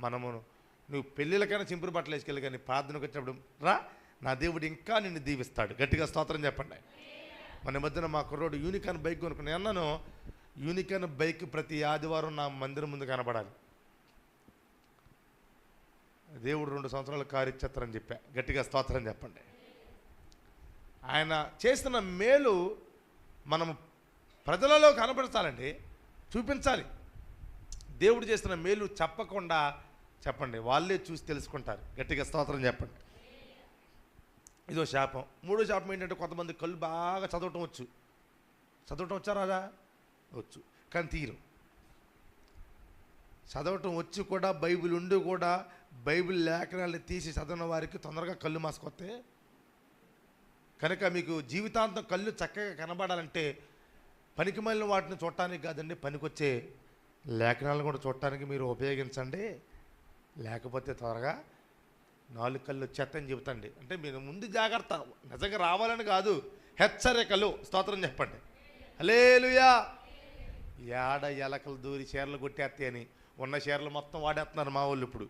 మనము నువ్వు పెళ్ళిళ్ళకైనా చింపురు బట్టలు వేసుకెళ్ళి, కానీ ప్రార్థనకు వచ్చినప్పుడు రా, నా దేవుడు ఇంకా నిన్ను దీవిస్తాడు. గట్టిగా స్తోత్రం చెప్పండి. మన మధ్యన మా కుర్రోడు యూనికాన్ బైక్ కొనుక్కుని అన్నాను, యూనికాన్ బైక్ ప్రతి ఆదివారం నా మందిరం ముందు కనబడాలి. దేవుడు 2 సంవత్సరాలు కారు ఇచ్చేస్తారని చెప్పా. గట్టిగా స్తోత్రం చెప్పండి. ఆయన చేస్తున్న మేలు మనము ప్రజలలో కనపరచాలండి, చూపించాలి. దేవుడు చేస్తున్న మేలు చెప్పకుండా చెప్పండి, వాళ్ళే చూసి తెలుసుకుంటారు. గట్టిగా స్తోత్రం చెప్పండి. ఇదో శాపం. 3వ శాపం ఏంటంటే కొంతమంది కళ్ళు బాగా చదవటం వచ్చా రాదా? వచ్చు, కానీ తీరు. చదవటం వచ్చి కూడా, బైబిల్ ఉండి కూడా బైబిల్ లేఖనాలు తీసి చదివిన వారికి తొందరగా కళ్ళు మాసుకొస్తే, కనుక మీకు జీవితాంతం కళ్ళు చక్కగా కనబడాలంటే పనికిమాలిన వాటిని చూడటానికి కాదండి, పనికొచ్చే లేఖనాలను కూడా చూడటానికి మీరు ఉపయోగించండి. లేకపోతే త్వరగా 4 కళ్ళు వచ్చేస్తాయని చెబుతండి. అంటే మీరు ముందు జాగ్రత్త, నిజంగా రావాలని కాదు, హెచ్చరికలు. స్తోత్రం చెప్పండి. హల్లెలూయా. ఏడ ఎలకలు దూరి చీరలు కొట్టేస్తాయి అని ఉన్న చీరలు మొత్తం వాడేస్తున్నారు మా వాళ్ళు ఇప్పుడు.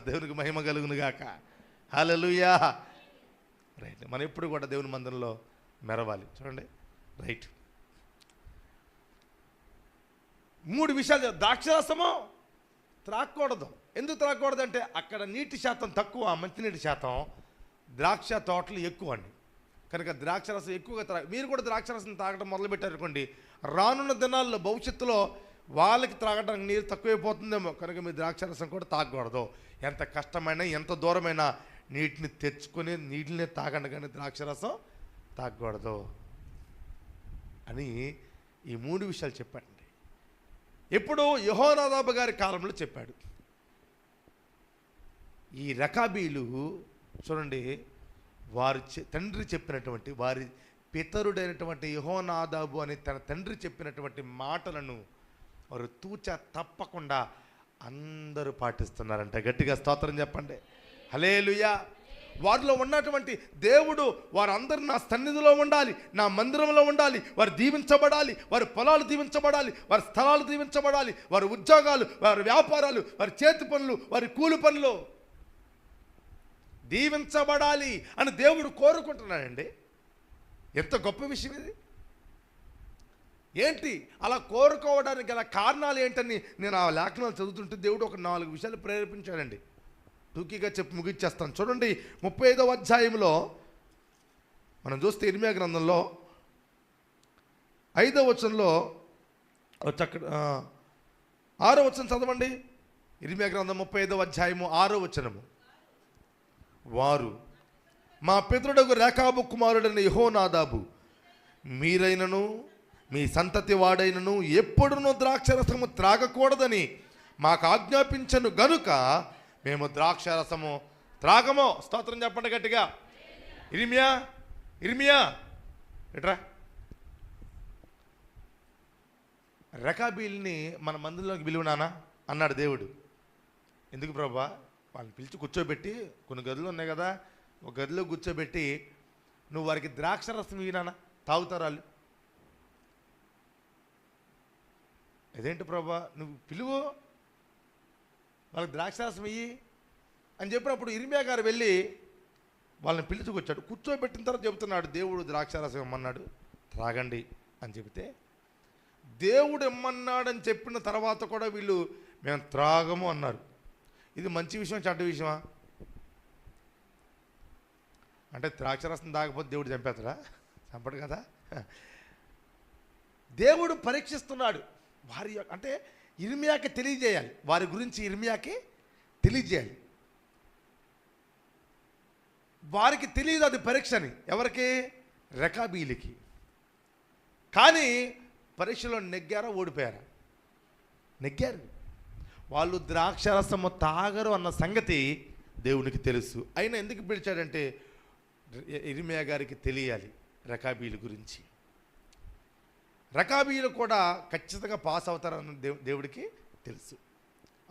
దేవునికి మహిమ కలుగును గాక. హల్లెలూయా. రైట్. మనం ఎప్పుడు కూడా దేవుని మందిరంలో మెరవాలి. చూడండి, రైట్. 3 విషయాలు. ద్రాక్షరసము త్రాగకూడదు. ఎందుకు త్రాగకూడదు అంటే అక్కడ నీటి శాతం తక్కువ, మంచినీటి శాతం. ద్రాక్ష తోటలు ఎక్కువ అండి, కనుక ద్రాక్షరసం ఎక్కువగా మీరు కూడా ద్రాక్షరసం తాగడం మొదలుపెట్టారనుకోండి, రానున్న దినాల్లో భవిష్యత్తులో వాళ్ళకి త్రాగడానికి నీరు తక్కువైపోతుందేమో. కనుక మీరు ద్రాక్షరసం కూడా తాగకూడదు. ఎంత కష్టమైనా, ఎంత దూరమైనా నీటిని తెచ్చుకొని నీటిని తాగండి, కానీ ద్రాక్షరసం తాగకూడదు అని ఈ 3 విషయాలు చెప్పండి. ఇప్పుడు యెహోనాదాబు గారి కాలంలో చెప్పాడు. ఈ రకాబీలు చూడండి, వారి తండ్రి చెప్పినటువంటి, వారి పితరుడైనటువంటి యెహోనాదాబు అని తన తండ్రి చెప్పినటువంటి మాటలను వారు తూచా తప్పకుండా అందరూ పాటిస్తున్నారంట. గట్టిగా స్తోత్రం చెప్పండి. హల్లెలూయా. వారిలో ఉన్నటువంటి దేవుడు వారందరూ నా సన్నిధిలో ఉండాలి, నా మందిరంలో ఉండాలి, వారు దీవించబడాలి, వారి పొలాలు దీవించబడాలి, వారి స్థలాలు దీవించబడాలి, వారి ఉద్యోగాలు, వారి వ్యాపారాలు, వారి చేతి పనులు, వారి కూలి పనులు దీవించబడాలి అని దేవుడు కోరుకుంటున్నాడండి. ఎంత గొప్ప విషయం ఇది. ఏంటి అలా కోరుకోవడానికి గల కారణాలు ఏంటని నేను ఆ లేఖనాలు చదువుతుంటే దేవుడు ఒక 4 విషయాలు ప్రేరేపించాడండి. టూకీగా చెప్పి ముగిచ్చేస్తాను. చూడండి 35వ అధ్యాయంలో మనం చూస్తే ఇర్మియా గ్రంథంలో 5వ వచనంలో 6వ వచనం చదవండి. ఇర్మియా గ్రంథం 35వ అధ్యాయము 6వ వచనము. వారు మా పితరుడగు రేకాబు కుమారుడైన యెహోనాదాబు మీరైనను మీ సంతతి వాడైనను ఎప్పుడునూ ద్రాక్షరసము త్రాగకూడదని మాకు ఆజ్ఞాపించను గనుక మేము ద్రాక్షరసము త్రాగము. స్తోత్రం చెప్పండి గట్టిగా. ఇర్మియా ఎట్రా రెకాబీల్ని మన మందిరంలోకి పిలువునానా అన్నాడు దేవుడు. ఎందుకు ప్రభా? వాళ్ళని పిలిచి కూర్చోబెట్టి, కొన్ని గదులు ఉన్నాయి కదా, ఒక గదిలో కూర్చోబెట్టి నువ్వు వారికి ద్రాక్షరసం ఇవ్వనానా, తాగుతారు వాళ్ళు. అదేంటి ప్రభా, నువ్వు పిలువు, వాళ్ళకి ద్రాక్షరసం ఇయ్యి అని చెప్పినప్పుడు ఇర్మియా గారు వెళ్ళి వాళ్ళని పిలుచుకొచ్చాడు. కూర్చోబెట్టిన తర్వాత చెబుతున్నాడు, దేవుడు ద్రాక్షరసం ఇమ్మన్నాడు, త్రాగండి అని చెబితే, దేవుడు ఇమ్మన్నాడని చెప్పిన తర్వాత కూడా వీళ్ళు మేము త్రాగము అన్నారు. ఇది మంచి విషయం చెడ్డ విషయమా? అంటే ద్రాక్షరసం తాగకపోతే దేవుడు చంపేస్తాడా? చంపడు కదా. దేవుడు పరీక్షిస్తున్నాడు వారి అంటే ఇర్మియాకి తెలియజేయాలి, వారి గురించి ఇర్మియాకి తెలియజేయాలి. వారికి తెలియదు అది పరీక్షని. ఎవరికి? రెకాబీలకి. కానీ పరీక్షలో నెగ్గారా ఓడిపోయారా? నెగ్గారు. వాళ్ళు ద్రాక్షరసము తాగరు అన్న సంగతి దేవునికి తెలుసు. అయినా ఎందుకు పిలిచాడంటే ఇర్మియా గారికి తెలియాలి రెకాబీల గురించి. రెకాబీలు కూడా ఖచ్చితంగా పాస్ అవుతారని దేవుడికి తెలుసు.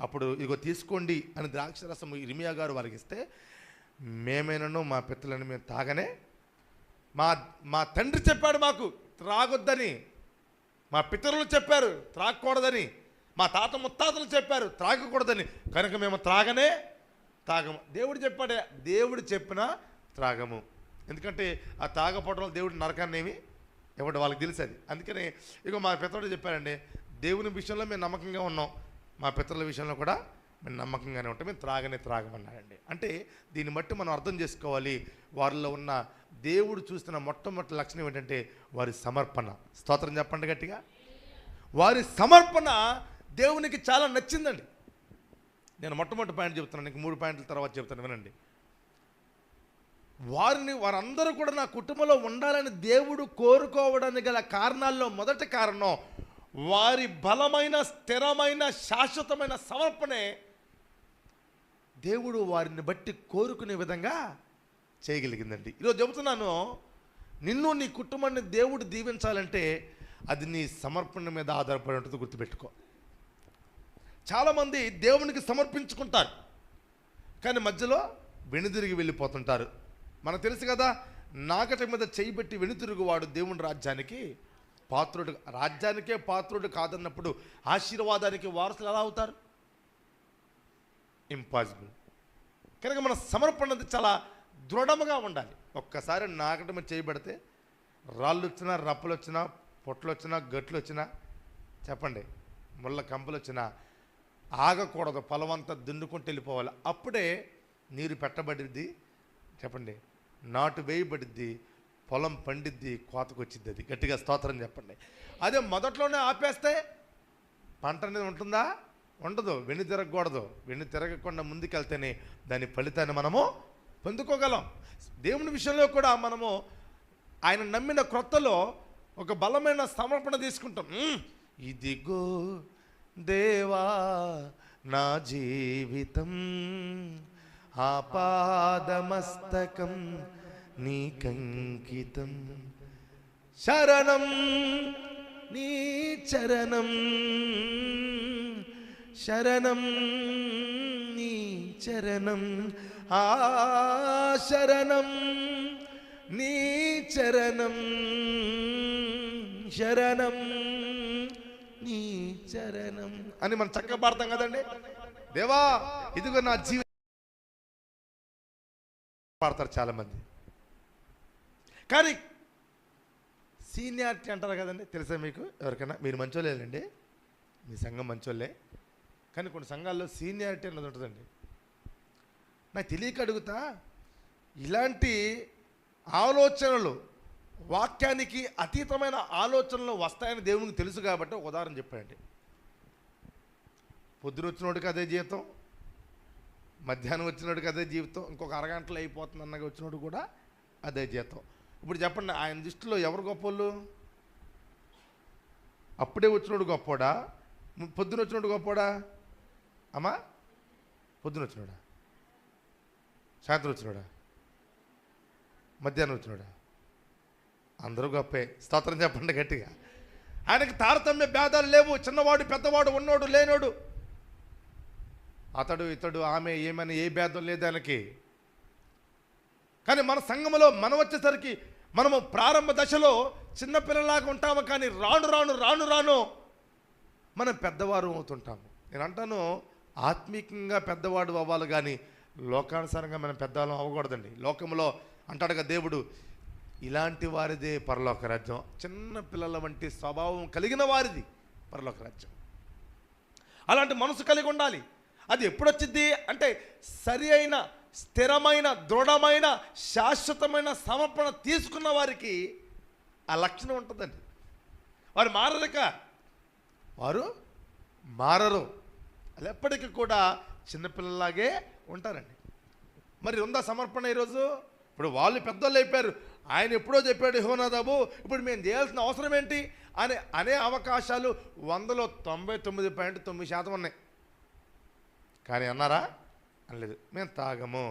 అప్పుడు ఇదిగో తీసుకోండి అని ద్రాక్షరసము ఇర్మియా గారు వారికి ఇస్తే, మేమైనను మా పితరులను మేము తాగనే, మా తండ్రి చెప్పాడు మాకు త్రాగొద్దని, మా పితరులు చెప్పారు త్రాగకూడదని, మా తాత ముత్తాతలు చెప్పారు త్రాగకూడదని, కనుక మేము తాగము. దేవుడు చెప్పాడే, దేవుడు చెప్పినా త్రాగము. ఎందుకంటే ఆ తాగపోవడం దేవుడు నరకాన్ని ఏమి ఇవ్వడం వాళ్ళకి తెలుసు అది. అందుకని ఇక మా పితరుడు చెప్పారండి, దేవుని విషయంలో మేము నమ్మకంగా ఉన్నాం, మా పితరుల విషయంలో కూడా మేము నమ్మకంగానే ఉంటాం, మేము త్రాగమన్నాడండి. అంటే దీన్ని బట్టి మనం అర్థం చేసుకోవాలి, వారిలో ఉన్న దేవుడు చూస్తున్న మొట్టమొదటి లక్షణం ఏంటంటే వారి సమర్పణ. స్తోత్రం చెప్పండి గట్టిగా. వారి సమర్పణ దేవునికి చాలా నచ్చిందండి. నేను మొట్టమొదటి పాయింట్ చెప్తున్నాను, ఇంక 3 పాయింట్ల తర్వాత చెప్తాను వినండి. వారందరూ కూడా నా కుటుంబంలో ఉండాలని దేవుడు కోరుకోవడానికి గల కారణాల్లో మొదటి కారణం వారి బలమైన, స్థిరమైన, శాశ్వతమైన సమర్పణే దేవుడు వారిని బట్టి కోరుకునే విధంగా చేయగలిగిందండి. ఈరోజు చెబుతున్నాను, నిన్ను నీ కుటుంబాన్ని దేవుడు దీవించాలంటే అది నీ సమర్పణ మీద ఆధారపడి ఉంటుంది. గుర్తుపెట్టుకో. చాలామంది దేవునికి సమర్పించుకుంటారు కానీ మధ్యలో వెనుదిరిగి వెళ్ళిపోతుంటారు. మనకు తెలుసు కదా, నాగటి మీద చేయి పెట్టి వెనుతిరుగువాడు దేవుని రాజ్యానికి పాత్రుడు. రాజ్యానికే పాత్రుడు కాదన్నప్పుడు ఆశీర్వాదానికి వారసులు ఎలా అవుతారు? ఇంపాసిబుల్. కనుక మన సమర్పణ చాలా దృఢముగా ఉండాలి. ఒక్కసారి నాగటి మీద చేయి పెడితే రాళ్ళు వచ్చినా, రప్పలు వచ్చినా, పొట్లు వచ్చినా, గట్లు వచ్చినా, చెప్పండి, ముళ్ళ కంపలు వచ్చినా ఆగకూడదు. పొలమంతా దున్నుకుంటూ వెళ్ళిపోవాలి. అప్పుడే నీరు పెట్టబడిద్ది, చెప్పండి, నాటు వేయబడిద్ది, పొలం పండిద్ది, కోతకు వచ్చిద్ది. అది గట్టిగా స్తోత్రం చెప్పండి. అదే మొదట్లోనే ఆపేస్తే పంట అనేది ఉంటుందా? ఉండదు. వెన్ను తిరగకూడదు. వెన్ను తిరగకుండా ముందుకెళ్తేనే దాని ఫలితాన్ని మనము పొందుకోగలం. దేవుని విషయంలో కూడా మనము ఆయన నమ్మిన క్రొత్తలో ఒక బలమైన సమర్పణ తీసుకుంటాం. ఇదిగో దేవా నా జీవితం, ఆపాదమస్తకం నీకంకితం, శరణం నీ చరణం, శరణం నీ చరణం, ఆ శరణం నీ చరణం, శరణం నీ చరణం అని మనం చక్కగా పాడతాం కదండి. దేవా ఇదిగో నా జీవితం పాడతారు చాలామంది. కానీ సీనియారిటీ అంటారు కదండి, తెలుసా మీకు ఎవరికైనా? మీరు మంచోళ్ళేనండి, మీ సంఘం మంచోళ్ళే, కానీ కొన్ని సంఘాల్లో సీనియారిటీ అన్నది ఉంటుందండి. నాకు తెలియక అడుగుతా, ఇలాంటి ఆలోచనలు వాక్యానికి అతీతమైన ఆలోచనలు వస్తాయని దేవునికి తెలుసు కాబట్టి ఒక ఉదాహరణ చెప్పండి. పొద్దున వచ్చినోడికి అదే జీవితం, మధ్యాహ్నం వచ్చినోడికి అదే జీవితం, ఇంకొక అరగంటలో అయిపోతుంది అన్నగా వచ్చినోడు కూడా అదే జీవితం. ఇప్పుడు చెప్పండి, ఆయన దృష్టిలో ఎవరు గొప్పోళ్ళు? అప్పుడే వచ్చినోడు గొప్పోడా, పొద్దున వచ్చినోడు గొప్పోడా? అమ్మా, పొద్దున వచ్చినోడా, సాయంత్రం వచ్చినోడా, మధ్యాహ్నం వచ్చినోడా? అందరూ గొప్పే. స్తోత్రం చెప్పండి గట్టిగా. ఆయనకి తారతమ్య భేదాలు లేవు. చిన్నవాడు పెద్దవాడు, ఉన్నోడు లేనోడు, అతడు ఇతడు ఆమె ఏమని ఏ భేదం లేదు ఆయనకి. కానీ మన సంఘములో మనం వచ్చేసరికి మనము ప్రారంభ దశలో చిన్నపిల్లలాగా ఉంటాము, కానీ రాను రాను రాను రాను మనం పెద్దవారు అవుతుంటాము. నేను అంటాను, ఆత్మీకంగా పెద్దవాడు అవ్వాలి, కానీ లోకానుసారంగా మనం పెద్దవాళ్ళం అవ్వకూడదండి. లోకంలో అంటాడుగా దేవుడు, ఇలాంటి వారిదే పరలోక రాజ్యం, చిన్న పిల్లల వంటి స్వభావం కలిగిన వారిది పరలోక రాజ్యం. అలాంటి మనసు కలిగి ఉండాలి. అది ఎప్పుడొచ్చింది అంటే, సరి అయిన స్థిరమైన దృఢమైన శాశ్వతమైన సమర్పణ తీసుకున్న వారికి ఆ లక్షణం ఉంటుందండి. వారు మారరుక, వారు మారరు, అది ఎప్పటికీ కూడా చిన్నపిల్లలాగే ఉంటారండి. మరి ఉందా సమర్పణ ఈరోజు? ఇప్పుడు వాళ్ళు పెద్దోళ్ళు అయిపోయారు, ఆయన ఎప్పుడో చెప్పాడు యెహోనాదాబు, ఇప్పుడు మేము చేయాల్సిన అవసరం ఏంటి అనే అవకాశాలు 100లో 99.9% ఉన్నాయి. కానీ అన్నారా? అనలేదు. మేము తాగము,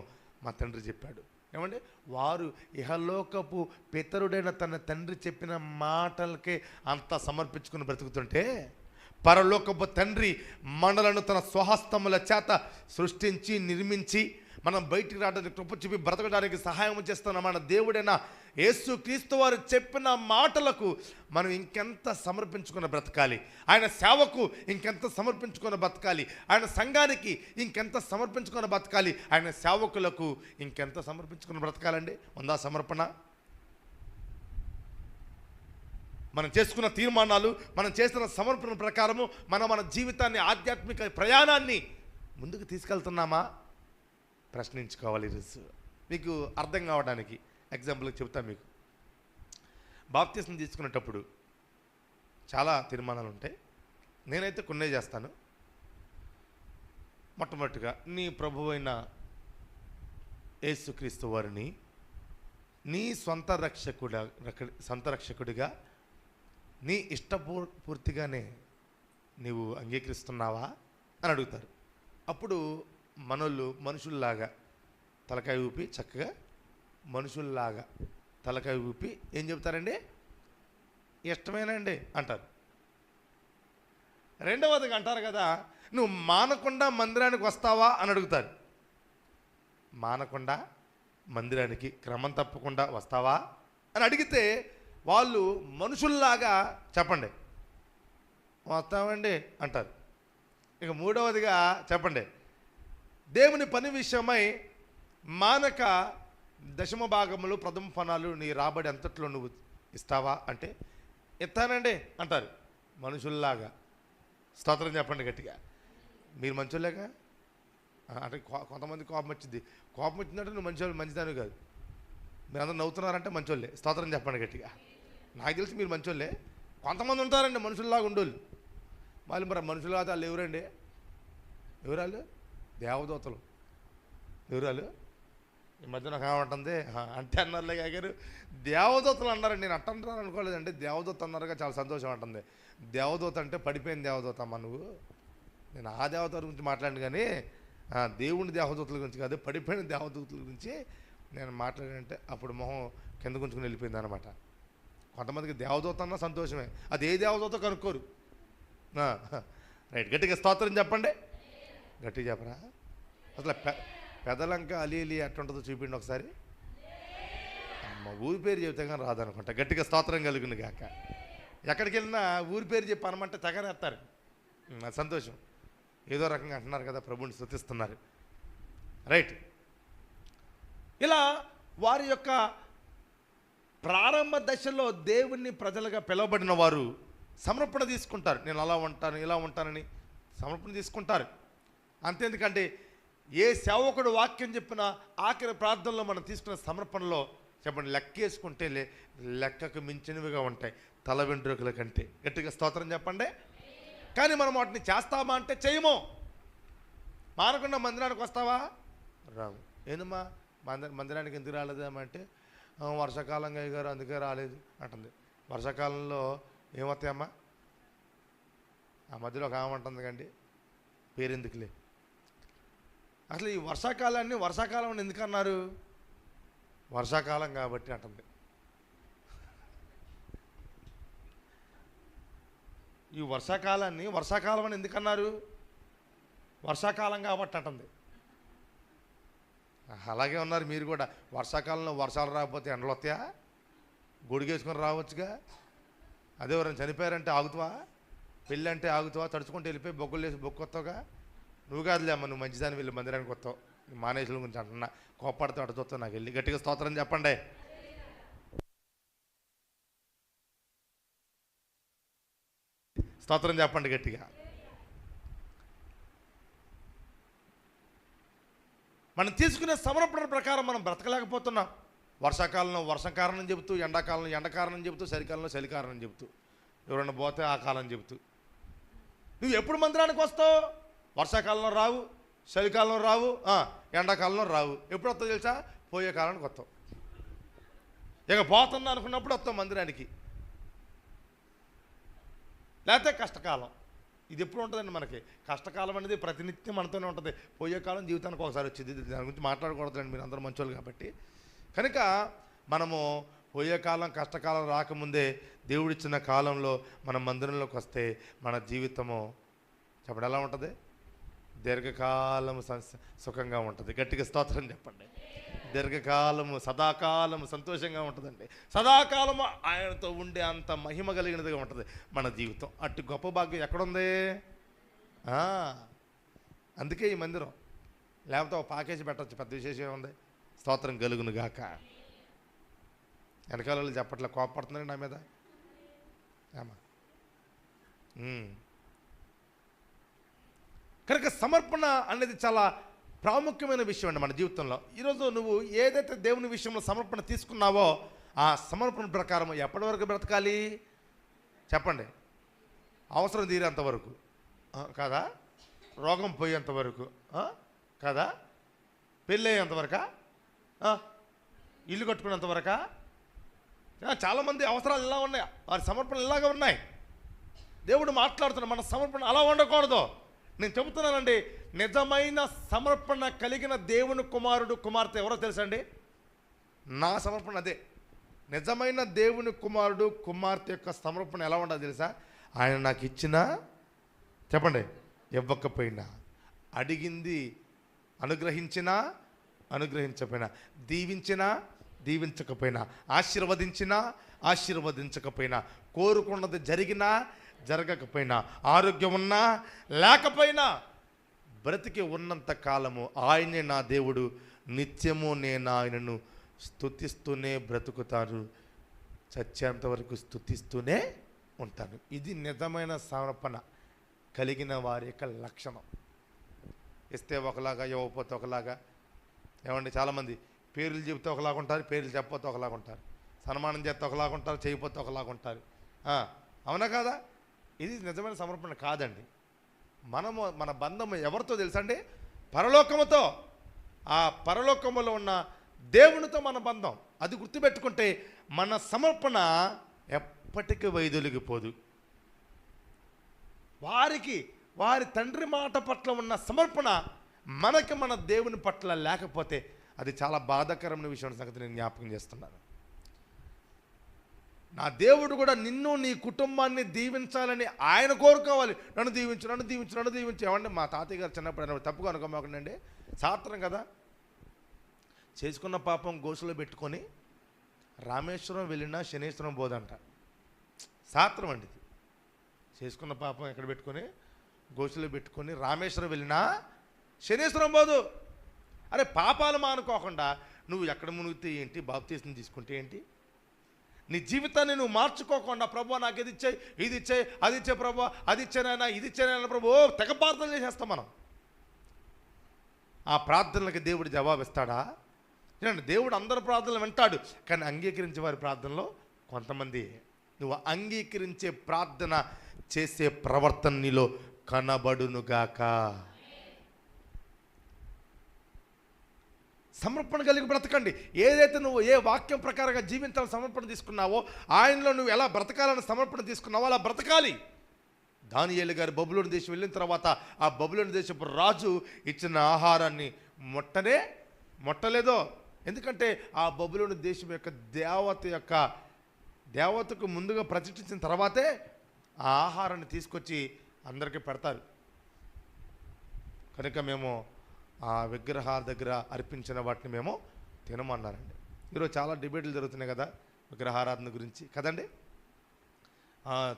మా తండ్రి చెప్పాడు. ఏమండి, వారు ఇహలోకపు పితరుడైన తన తండ్రి చెప్పిన మాటలకే అంత సమర్పించుకుని బ్రతుకుతుంటే, పరలోకపు తండ్రి మనలను తన స్వహస్తముల చేత సృష్టించి నిర్మించి మనం బయటికి రావడానికి కృప చూపి బ్రతకడానికి సహాయం చేస్తున్న మన దేవుడైన యేసు క్రీస్తు వారు చెప్పిన మాటలకు మనం ఇంకెంత సమర్పించుకుని బ్రతకాలి, ఆయన సేవకు ఇంకెంత సమర్పించుకుని బ్రతకాలి, ఆయన సంఘానికి ఇంకెంత సమర్పించుకుని బ్రతకాలి, ఆయన సేవకులకు ఇంకెంత సమర్పించుకుని బ్రతకాలండి. ఉందా సమర్పణ? మనం చేసుకున్న తీర్మానాలు, మనం చేస్తున్న సమర్పణ ప్రకారము మన జీవితాన్ని, ఆధ్యాత్మిక ప్రయాణాన్ని ముందుకు తీసుకెళ్తున్నామా ప్రశ్నించుకోవాలి. ఈరోజు మీకు అర్థం కావడానికి ఎగ్జాంపుల్కి చెప్తాను. మీకు బాప్తిస్మం తీసుకునేటప్పుడు చాలా తీర్మానాలు ఉంటాయి. నేనైతే కొన్నే చేస్తాను. మొట్టమొదటిగా, నీ ప్రభువైన యేసుక్రీస్తు వారిని నీ సొంత రక్షకుడిగా నీ ఇష్టపూర్తిగానే నీవు అంగీకరిస్తున్నావా అని అడుగుతారు. అప్పుడు మనోళ్ళు మనుషుల్లాగా తలకాయ ఊపి, చక్కగా మనుషుల్లాగా తలకాయ ఊపి ఏం చెప్తారండి? ఇష్టమేనండి అంటారు. రెండవదిగా అంటారు కదా, నువ్వు మానకుండా మందిరానికి వస్తావా అని అడుగుతారు. మానకుండా మందిరానికి క్రమం తప్పకుండా వస్తావా అని అడిగితే వాళ్ళు మనుషుల్లాగా చెప్పండి వస్తామండి అంటారు. ఇక మూడవదిగా చెప్పండి, దేవుని పని విషయమై మానక దశమ భాగములు ప్రథమ ఫలాలు నీ రాబడి అంతట్లో నువ్వు ఇస్తావా అంటే ఇస్తానండి అంటారు మనుషుల్లాగా. స్తోత్రం చెప్పండి గట్టిగా. మీరు మంచోళ్ళేగా అంటే కొంతమంది కోపం వచ్చింది. కోపం వచ్చిందంటే నువ్వు మంచిదాని కాదు. మీరు అందరూ నవ్వుతున్నారంటే మంచోళ్ళే. స్తోత్రం చెప్పండి గట్టిగా. నాకు తెలిసి మీరు మంచోళ్ళే. కొంతమంది ఉంటారండి మనుషుల్లాగా ఉండోళ్ళు. వాళ్ళు మరి మనుషులుగా వాళ్ళు ఎవరండి? ఎవరాళ్ళు? దేవదూతలు. ఎవరాళ్ళు? ఈ మధ్య నాకు ఏమంటుంది అంటే అన్నారులే గారు, దేవదూతలు అన్నారండి. నేను అట్టంటారు అనుకోలేదండి. దేవదూత అన్నారుగా, చాలా సంతోషం అంటుంది. దేవదూత అంటే పడిపోయిన దేవదూత అమ్మ నువ్వు. నేను ఆ దేవదూత గురించి మాట్లాడిన కానీ దేవుని దేవదూతల గురించి కాదు, పడిపోయిన దేవదూతల గురించి నేను మాట్లాడానంటే అప్పుడు మొహం కింద గుంచుకుని వెళ్ళిపోయింది అనమాట. కొంతమందికి దేవదూత అన్నా సంతోషమే, అది ఏ దేవదూత కనుక్కోరు. రైట్, గట్టిగా స్తోత్రం చెప్పండి. గట్టిగా చెప్పరా? అసలు పెదలంక అలీలి ఎట్టుంటుందో చూపిండి ఒకసారి. అమ్మ, ఊరి పేరు చెబితే కానీ రాదనుకుంటా. గట్టిగా స్తోత్రం కలుగును గాక. ఎక్కడికి వెళ్ళినా ఊరి పేరు చెప్పి అనమంటే తెగనేస్తారు. అది సంతోషం. ఏదో రకంగా అంటున్నారు కదా, ప్రభుని స్తుతిస్తున్నారు. రైట్, ఇలా వారి యొక్క ప్రారంభ దశలో దేవుణ్ణి ప్రజలుగా పిలువబడిన వారు సమర్పణ తీసుకుంటారు. నేను అలా ఉంటాను, ఇలా ఉంటానని సమర్పణ తీసుకుంటారు. అంతేందుకంటే ఏ సేవకుడు వాక్యం చెప్పినా ఆఖరి ప్రార్థనలో మనం తీసుకున్న సమర్పణలో చెప్పండి, లెక్కేసుకుంటే లెక్కకు మించినవిగా ఉంటాయి తల వెంట్రుకల కంటే. గట్టిగా స్తోత్రం చెప్పండి. కానీ మనం వాటిని చేస్తామా అంటే చేయము. మానకుండా మందిరానికి వస్తావా? రాము. ఏందమ్మా మందిరానికి ఎందుకు రాలేదామంటే వర్షాకాలంగా గారు అందుకే రాలేదు అంటుంది. వర్షాకాలంలో ఏమవుతాయమ్మా? ఆ మధ్యలో ఒక ఏమంటుంది కండి, పేరెందుకులే. అసలు ఈ వర్షాకాలాన్ని వర్షాకాలం అని ఎందుకు అన్నారు? వర్షాకాలం కాబట్టి అంటుంది. ఈ వర్షాకాలాన్ని వర్షాకాలం అని ఎందుకన్నారు? వర్షాకాలం కాబట్టి అంటుంది. అలాగే ఉన్నారు మీరు కూడా. వర్షాకాలంలో వర్షాలు రాకపోతే ఎండలు వస్తాయా? గొడుగేసుకొని రావచ్చుగా. అదే ఎవరైనా చనిపోయారంటే ఆగుతావా? పెళ్ళి అంటే ఆగుతావా? తడుచుకుంటూ వెళ్ళిపోయి బొగ్గులు వేసి బొక్కొత్తావుగా. నువ్వు కాదులే అమ్మ, నువ్వు మంచిదాన్ని వెళ్ళి మందిరానికి వస్తావు. మానేసుల గురించి అంటున్నా, కోప్పడితే అడుగుతావు నాకు వెళ్ళి. గట్టిగా స్తోత్రం చెప్పండి. స్తోత్రం చెప్పండి గట్టిగా. మనం తీసుకునే సమర్పణ ప్రకారం మనం బ్రతకలేకపోతున్నాం. వర్షాకాలంలో వర్షం కారణం చెబుతూ, ఎండాకాలంలో ఎండ కారణం చెబుతూ, చలికాలంలో చలి కారణం చెబుతూ, ఎవరైనా పోతే ఆ కాలం చెబుతూ. నువ్వు ఎప్పుడు మందిరానికి వస్తావు? వర్షాకాలంలో రావు, చలికాలంలో రావు, ఎండాకాలంలో రావు. ఎప్పుడు వస్తావు తెలుసా? పోయే కాలానికి వస్తావు. ఇక పోతున్నా అనుకున్నప్పుడు వస్తావు మందిరానికి. లేకపోతే కష్టకాలం. ఇది ఎప్పుడు ఉంటుందండి మనకి? కష్టకాలం అనేది ప్రతినిత్యం మనతోనే ఉంటుంది. పోయే కాలం జీవితానికి ఒకసారి వచ్చింది. దాని గురించి మాట్లాడకూడదండి, మీరు అందరూ మంచోళ్ళు కాబట్టి. కనుక మనము పోయే కాలం, కష్టకాలం రాకముందే దేవుడిచ్చిన కాలంలో మనం మందిరంలోకి వస్తే మన జీవితము చెప్పండి ఎలా ఉంటుంది? దీర్ఘకాలము సుఖంగా ఉంటుంది. గట్టిగా స్తోత్రం చెప్పండి. దీర్ఘకాలము, సదాకాలము సంతోషంగా ఉంటుందండి. సదాకాలము ఆయనతో ఉండే అంత మహిమ కలిగినదిగా ఉంటుంది మన జీవితం. అటు గొప్ప భాగ్యం ఎక్కడుంది? అందుకే ఈ మందిరం. లేకపోతే ఒక ప్యాకేజీ పెట్టచ్చు, పెద్ద విశేషం ఉంది. స్తోత్రం కలుగును గాక. వెనకాల వాళ్ళు చెప్పట్లే, కోపడుతున్నారండి నా మీద. కనుక సమర్పణ అనేది చాలా ప్రాముఖ్యమైన విషయం అండి మన జీవితంలో. ఈరోజు నువ్వు ఏదైతే దేవుని విషయంలో సమర్పణ తీసుకున్నావో ఆ సమర్పణ ప్రకారం ఎప్పటి వరకు బ్రతకాలి చెప్పండి? అవసరం తీరేంత వరకు కదా? రోగం పోయేంత వరకు కదా? పెళ్ళి అయ్యేంతవరకా? ఇల్లు కట్టుకునేంతవరకా? చాలామంది అవసరాలు ఇలా ఉన్నాయి, వారి సమర్పణలు ఇలాగే ఉన్నాయి. దేవుడు మాట్లాడుతున్నాడు, మన సమర్పణ అలా ఉండకూడదు. నేను చెబుతున్నానండి, నిజమైన సమర్పణ కలిగిన దేవుని కుమారుడు కుమార్తె ఎవరో తెలుసండి? నా సమర్పణ అదే. నిజమైన దేవుని కుమారుడు కుమార్తె యొక్క సమర్పణ ఎలా ఉండాలి తెలుసా? ఆయన నాకు ఇచ్చినా చెప్పండి, ఇవ్వకపోయినా, అడిగింది అనుగ్రహించినా అనుగ్రహించకపోయినా, దీవించినా దీవించకపోయినా, ఆశీర్వదించినా ఆశీర్వదించకపోయినా, కోరుకున్నది జరిగినా జరగకపోయినా, ఆరోగ్యం ఉన్నా లేకపోయినా, బ్రతికి ఉన్నంత కాలము ఆయనే నా దేవుడు, నిత్యము నేను ఆయనను స్తుతిస్తూనే బ్రతుకుతాను, చచ్చేంత వరకు స్తుతిస్తూనే ఉంటాను. ఇది నిజమైన సమర్పణ కలిగిన వారి యొక్క లక్షణం. ఇస్తే ఒకలాగా, ఇవ్వకపోతే ఒకలాగా. ఏమండి, చాలామంది పేర్లు చెబితే ఒకలాగా ఉంటారు, పేర్లు చెప్పకపోతే ఒకలాగా ఉంటారు. సన్మానం చేస్తే ఒకలాగా ఉంటారు, చేయకపోతే ఒకలాగా ఉంటారు. అవునా కాదా? ఇది నిజమైన సమర్పణ కాదండి. మనము మన బంధము ఎవరితో తెలుసండి? పరలోకముతో. ఆ పరలోకములో ఉన్న దేవునితో మన బంధం. అది గుర్తుపెట్టుకుంటే మన సమర్పణ ఎప్పటికీ వైదొలిగిపోదు. వారి తండ్రి మాట పట్ల ఉన్న సమర్పణ మనకి మన దేవుని పట్ల లేకపోతే అది చాలా బాధాకరమైన విషయం సంగతి నేను జ్ఞాపకం చేస్తున్నాను. నా దేవుడు కూడా నిన్ను నీ కుటుంబాన్ని దీవించాలని ఆయన కోరుకోవాలి. నన్ను దీవించు, నన్ను దీవించు, నన్ను దీవించు. ఏమంటే మా తాతయ్య గారు చిన్నప్పుడు అన్నప్పుడు తప్పుగా అనుకోమాకండి, శాస్త్రం కదా. చేసుకున్న పాపం గోసులో పెట్టుకొని రామేశ్వరం వెళ్ళినా శనేశ్వరం పోదంట. శాస్త్రం అండి ఇది. చేసుకున్న పాపం ఎక్కడ పెట్టుకొని గోసులో పెట్టుకొని రామేశ్వరం వెళ్ళినా శనేశ్వరం పోదు. అరే పాపాలు మానుకోకుండా నువ్వు ఎక్కడ మునిగితే ఏంటి, బాప్తీసం తీసుకుంటే ఏంటి, నీ జీవితాన్ని నువ్వు మార్చుకోకుండా ప్రభు నాకు ఇది ఇచ్చాయి, ఇది ఇచ్చాయి, అది ఇచ్చే ప్రభు, అది ఇచ్చానైనా, ఇది ఇచ్చానైనా ప్రభు, తెగ ప్రార్థన చేసేస్తాం మనం. ఆ ప్రార్థనలకి దేవుడు జవాబిస్తాడా? చూడండి, దేవుడు అందరి ప్రార్థనలు వింటాడు, కానీ అంగీకరించే వారి ప్రార్థనలో కొంతమంది. నువ్వు అంగీకరించే ప్రార్థన చేసే ప్రవర్తన నీలో కనబడునుగాక. సమర్పణ కలిగి బ్రతకండి. ఏదైతే నువ్వు ఏ వాక్యం ప్రకారంగా జీవించాలని సమర్పణ తీసుకున్నావో, ఆయనలో నువ్వు ఎలా బ్రతకాలని సమర్పణ తీసుకున్నావో అలా బ్రతకాలి. దానియేలు గారు బబులోను దేశం వెళ్ళిన తర్వాత ఆ బబులోను దేశపు రాజు ఇచ్చిన ఆహారాన్ని ముట్టలేదో. ఎందుకంటే ఆ బబులోను దేశం యొక్క దేవతకు ముందుగా ప్రతిష్ఠించిన తర్వాతే ఆ ఆహారాన్ని తీసుకొచ్చి అందరికీ పెడతారు. కనుక మేము ఆ విగ్రహాల దగ్గర అర్పించిన వాటిని మేము తినమన్నారండి. ఈరోజు చాలా డిబేట్లు జరుగుతున్నాయి కదా విగ్రహారాధన గురించి కదండి.